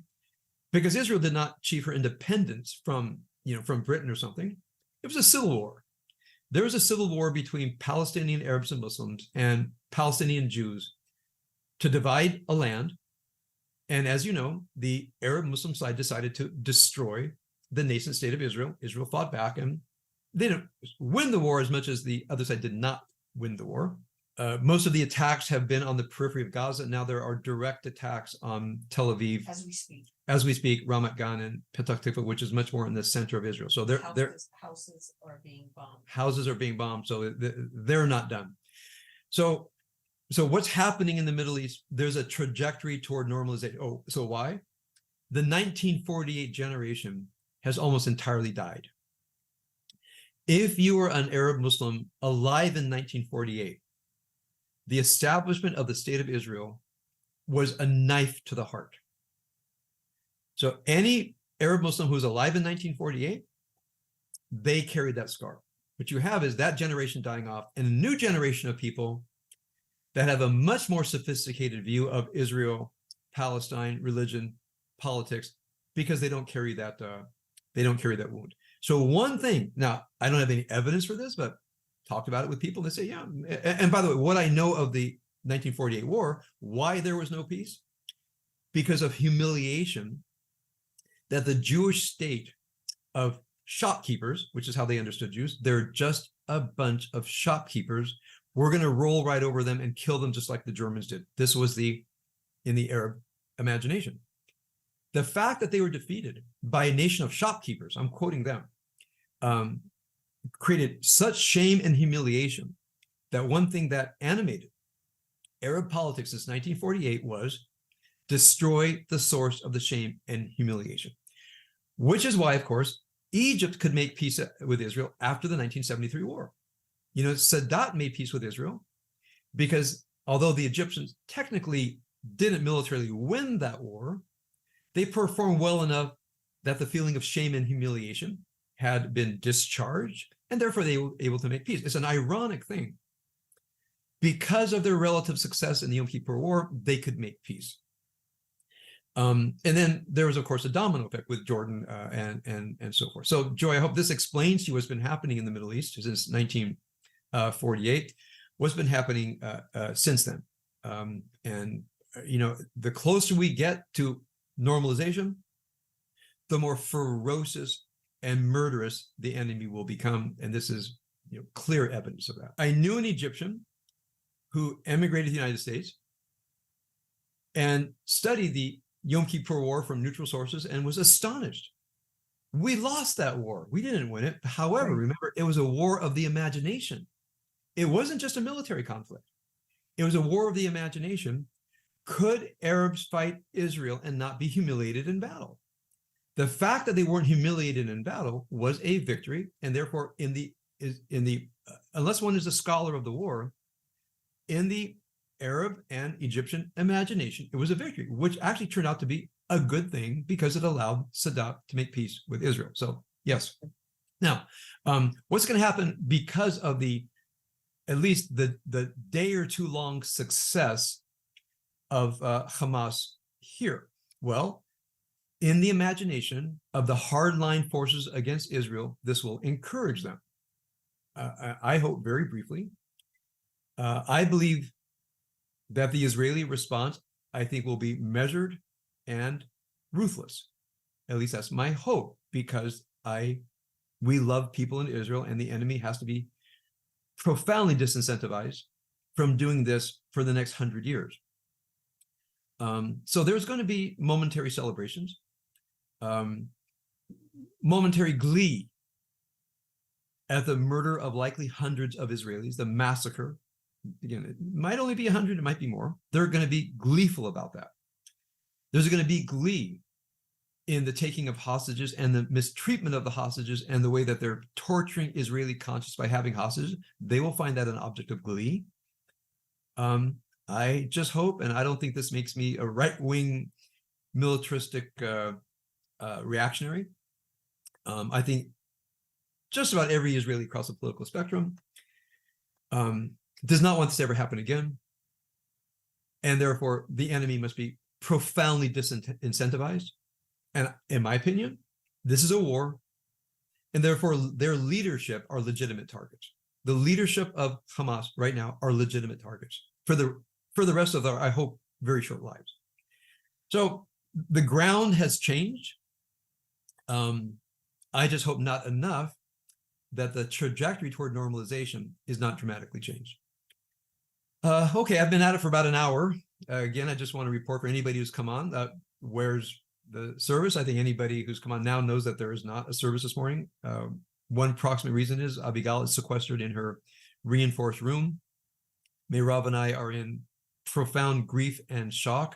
because Israel did not achieve her independence from Britain or something. It was a civil war. There was a civil war between Palestinian Arabs and Muslims and Palestinian Jews to divide a land. And as you know, the Arab Muslim side decided to destroy the nascent state of Israel. Israel fought back, and they didn't win the war as much as the other side did not win the war. Most of the attacks have been on the periphery of Gaza. Now there are direct attacks on Tel Aviv as we speak, Ramat Gan and Petah Tikva, which is much more in the center of Israel. So houses are being bombed. Houses are being bombed, so they're not done. So what's happening in the Middle East? There's a trajectory toward normalization. Oh, so why? The 1948 generation has almost entirely died. If you were an Arab Muslim alive in 1948, the establishment of the state of Israel was a knife to the heart. So any Arab Muslim who was alive in 1948, they carried that scar. What you have is that generation dying off and a new generation of people that have a much more sophisticated view of Israel, Palestine, religion, politics, because they don't carry that wound. So one thing, now I don't have any evidence for this, but talked about it with people. They say, yeah. And by the way, what I know of the 1948 war, why there was no peace? Because of humiliation that the Jewish state of shopkeepers, which is how they understood Jews, they're just a bunch of shopkeepers. We're going to roll right over them and kill them just like the Germans did. This was in the Arab imagination. The fact that they were defeated by a nation of shopkeepers, I'm quoting them, created such shame and humiliation that one thing that animated Arab politics since 1948 was destroy the source of the shame and humiliation, which is why, of course, Egypt could make peace with Israel after the 1973 war. Sadat made peace with Israel because although the Egyptians technically didn't militarily win that war, they performed well enough that the feeling of shame and humiliation had been discharged, and therefore they were able to make peace. It's an ironic thing. Because of their relative success in the Yom Kippur War, they could make peace. And then there was, of course, a domino effect with Jordan and so forth. So, Joy, I hope this explains to you what's been happening in the Middle East since 1948, what's been happening since then. The closer we get to normalization, the more ferocious and murderous the enemy will become. And this is clear evidence of that. I knew an Egyptian who emigrated to the United States and studied the Yom Kippur War from neutral sources and was astonished. We lost that war. We didn't win it. However, right. Remember, it was a war of the imagination. It wasn't just a military conflict. It was a war of the imagination. Could Arabs fight Israel and not be humiliated in battle? The fact that they weren't humiliated in battle was a victory, and therefore, unless one is a scholar of the war, in the Arab and Egyptian imagination, it was a victory, which actually turned out to be a good thing because it allowed Sadat to make peace with Israel. So, yes. Now, what's going to happen because of at least the day or two long success of Hamas here? Well, in the imagination of the hardline forces against Israel, this will encourage them. I hope very briefly. I believe that the Israeli response, I think, will be measured and ruthless. At least that's my hope, because we love people in Israel, and the enemy has to be profoundly disincentivized from doing this for the next 100 years. So there's going to be momentary celebrations, momentary glee at the murder of likely hundreds of Israelis, the massacre. Again, it might only be 100, it might be more. They're going to be gleeful about that. There's going to be glee in the taking of hostages and the mistreatment of the hostages and the way that they're torturing Israeli conscience by having hostages. They will find that an object of glee. I just hope, and I don't think this makes me a right-wing militaristic reactionary. I think just about every Israeli across the political spectrum does not want this to ever happen again. And therefore, the enemy must be profoundly disincentivized. And in my opinion, this is a war, and therefore their leadership are legitimate targets. The leadership of Hamas right now are legitimate targets for the rest of their, I hope, very short lives. So the ground has changed. I just hope not enough that the trajectory toward normalization is not dramatically changed. Okay, I've been at it for about an hour. Again, I just want to report for anybody who's come on, where's the service? I think anybody who's come on now knows that there is not a service this morning. One proximate reason is Abigail is sequestered in her reinforced room. Meirav and I are in profound grief and shock.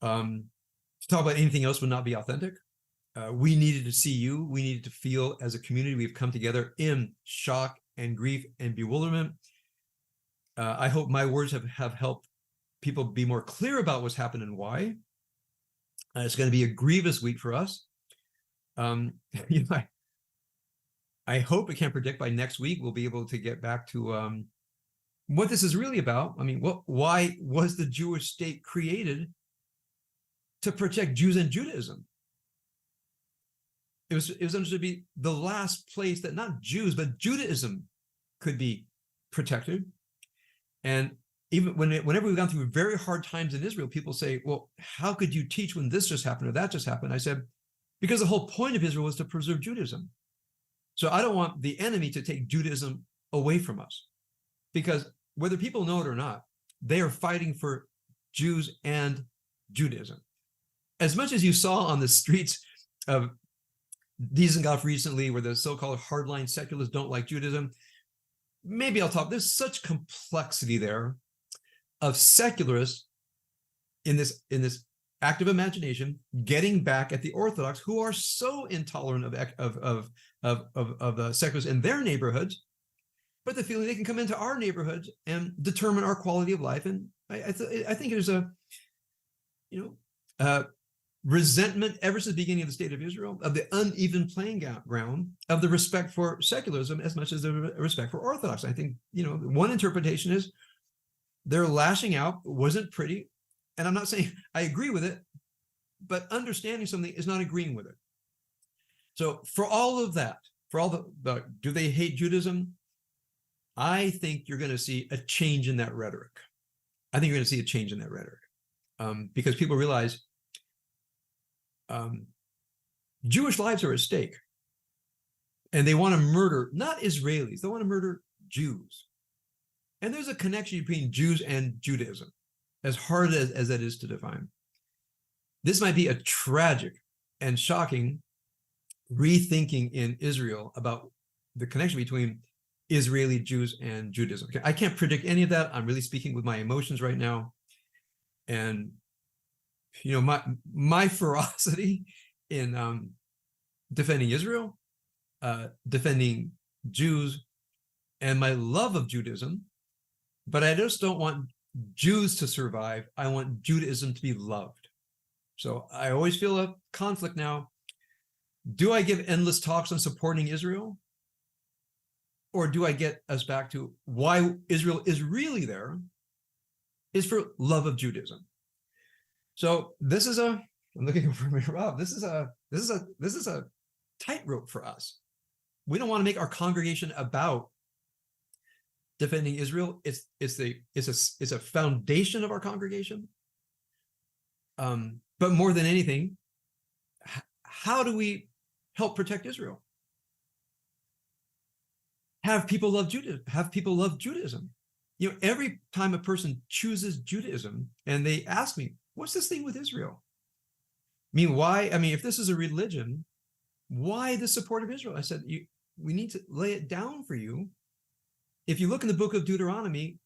To talk about anything else would not be authentic. We needed to see you. We needed to feel as a community we've come together in shock and grief and bewilderment. I hope my words have helped people be more clear about what's happened and why. It's going to be a grievous week for us. You know, I hope, I can't predict, by next week we'll be able to get back to what this is really about. I mean, why was the Jewish state created? To protect Jews and Judaism. It was understood to be the last place that not Jews, but Judaism could be protected. And even whenever we've gone through very hard times in Israel, people say, well, how could you teach when this just happened or that just happened? I said, because the whole point of Israel was to preserve Judaism. So I don't want the enemy to take Judaism away from us, because whether people know it or not, they are fighting for Jews and Judaism. As much as you saw on the streets of Dizengoff recently, where the so-called hardline secularists don't like Judaism, maybe I'll talk, there's such complexity there of secularists in this active imagination getting back at the Orthodox, who are so intolerant of secularists in their neighborhoods, but the feeling they can come into our neighborhoods and determine our quality of life. And I think there's a, resentment ever since the beginning of the state of Israel, of the uneven playing ground, of the respect for secularism as much as the respect for Orthodox. I think, one interpretation is they're lashing out, wasn't pretty. And I'm not saying I agree with it, but understanding something is not agreeing with it. So for all of that, for all the do they hate Judaism? I think you're going to see a change in that rhetoric. I think you're going to see a change in that rhetoric because people realize Jewish lives are at stake, and they want to murder not Israelis, they want to murder Jews. And there's a connection between Jews and Judaism, as hard as that is to define. This might be a tragic and shocking rethinking in Israel about the connection between Israeli Jews and Judaism. Okay, I can't predict any of that. I'm really speaking with my emotions right now. And my ferocity in defending Israel, defending Jews, and my love of Judaism, but I just don't want Jews to survive. I want Judaism to be loved. So I always feel a conflict now. Do I give endless talks on supporting Israel? Or do I get us back to why Israel is really there is for love of Judaism? So this is I'm looking over me, Rob. This is a tightrope for us. We don't want to make our congregation about defending Israel. It's a foundation of our congregation. But more than anything, how do we help protect Israel? Have people love Judaism. Have people love Judaism. every time a person chooses Judaism and they ask me, what's this thing with Israel? Why? If this is a religion, why the support of Israel? I said, we need to lay it down for you. If you look in the book of Deuteronomy,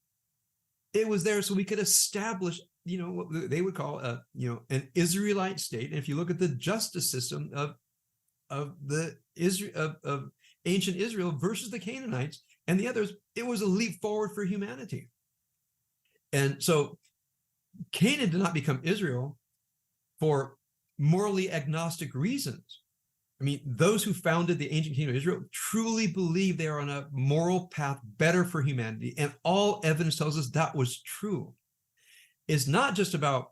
it was there so we could establish, what they would call an Israelite state. And if you look at the justice system of ancient Israel versus the Canaanites and the others, it was a leap forward for humanity. And so Canaan did not become Israel for morally agnostic reasons. Those who founded the ancient kingdom of Israel truly believe they are on a moral path better for humanity. And all evidence tells us that was true. It's not just about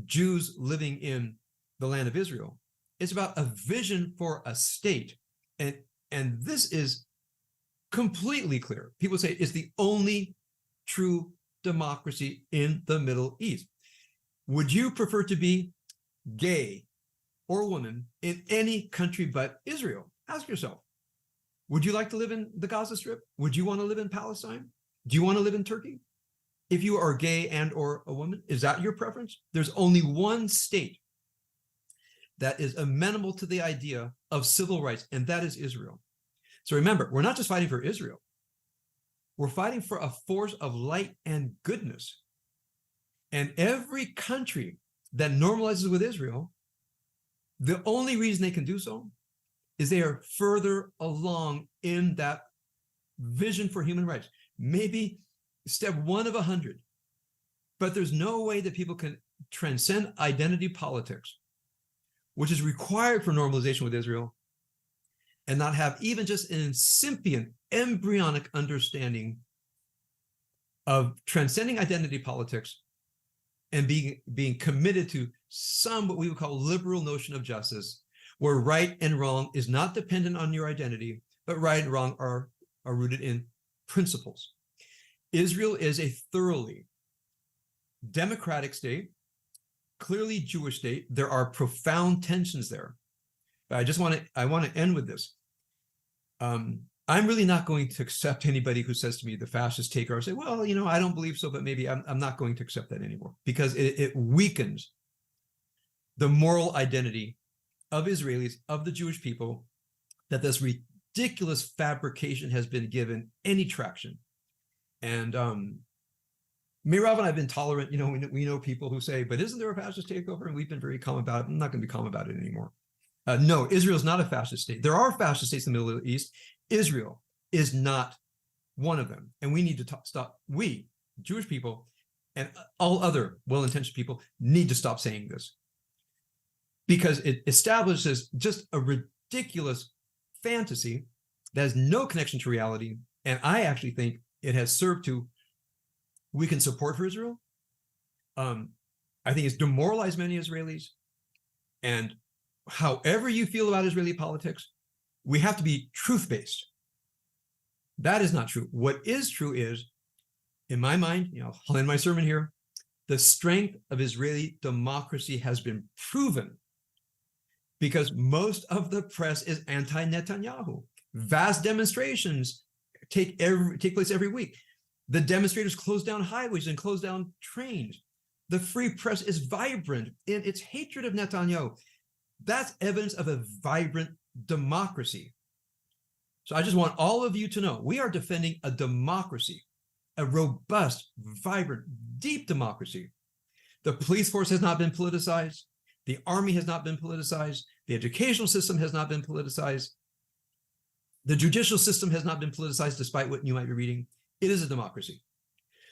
Jews living in the land of Israel. It's about a vision for a state. And this is completely clear. People say it's the only true democracy in the Middle East. Would you prefer to be gay or woman in any country but Israel? Ask yourself. Would you like to live in the Gaza Strip? Would you want to live in Palestine? Do you want to live in Turkey? If you are gay and or a woman, is that your preference? There's only one state that is amenable to the idea of civil rights, and that is Israel. So remember, we're not just fighting for Israel. We're fighting for a force of light and goodness. And every country that normalizes with Israel, the only reason they can do so is they are further along in that vision for human rights. Maybe step 1 of 100, but there's no way that people can transcend identity politics, which is required for normalization with Israel, and not have even just an incipient, embryonic understanding of transcending identity politics and being committed to some what we would call liberal notion of justice, where right and wrong is not dependent on your identity, but right and wrong are rooted in principles. Israel is a thoroughly democratic state, clearly Jewish state. There are profound tensions there. But I want to end with this. I'm really not going to accept anybody who says to me the fascist takeover. I say, well, I don't believe so, but maybe I'm not going to accept that anymore, because it weakens the moral identity of Israelis, of the Jewish people, that this ridiculous fabrication has been given any traction. And Mirav and I have been tolerant. We know people who say, but isn't there a fascist takeover? And we've been very calm about it. I'm not going to be calm about it anymore. No, Israel is not a fascist state. There are fascist states in the Middle East. Israel is not one of them. And we need to stop. We, Jewish people, and all other well-intentioned people, need to stop saying this, because it establishes just a ridiculous fantasy that has no connection to reality. And I actually think it has served to weaken support for Israel. I think it's demoralized many Israelis. And however you feel about Israeli politics, we have to be truth-based. That is not true. What is true is, in my mind, I'll end my sermon here, the strength of Israeli democracy has been proven because most of the press is anti-Netanyahu. Vast demonstrations take place every week. The demonstrators close down highways and close down trains. The free press is vibrant in its hatred of Netanyahu. That's evidence of a vibrant democracy. So I just want all of you to know, we are defending a democracy, a robust, vibrant, deep democracy. The police force has not been politicized. The army has not been politicized. The educational system has not been politicized. The judicial system has not been politicized, despite what you might be reading. It is a democracy.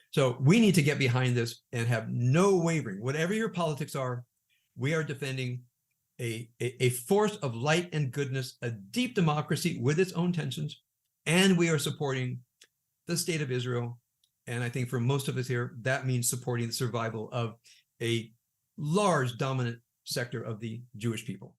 So we need to get behind this and have no wavering. Whatever your politics are, we are defending a force of light and goodness, a deep democracy with its own tensions, and we are supporting the state of Israel. And I think for most of us here, that means supporting the survival of a large dominant sector of the Jewish people.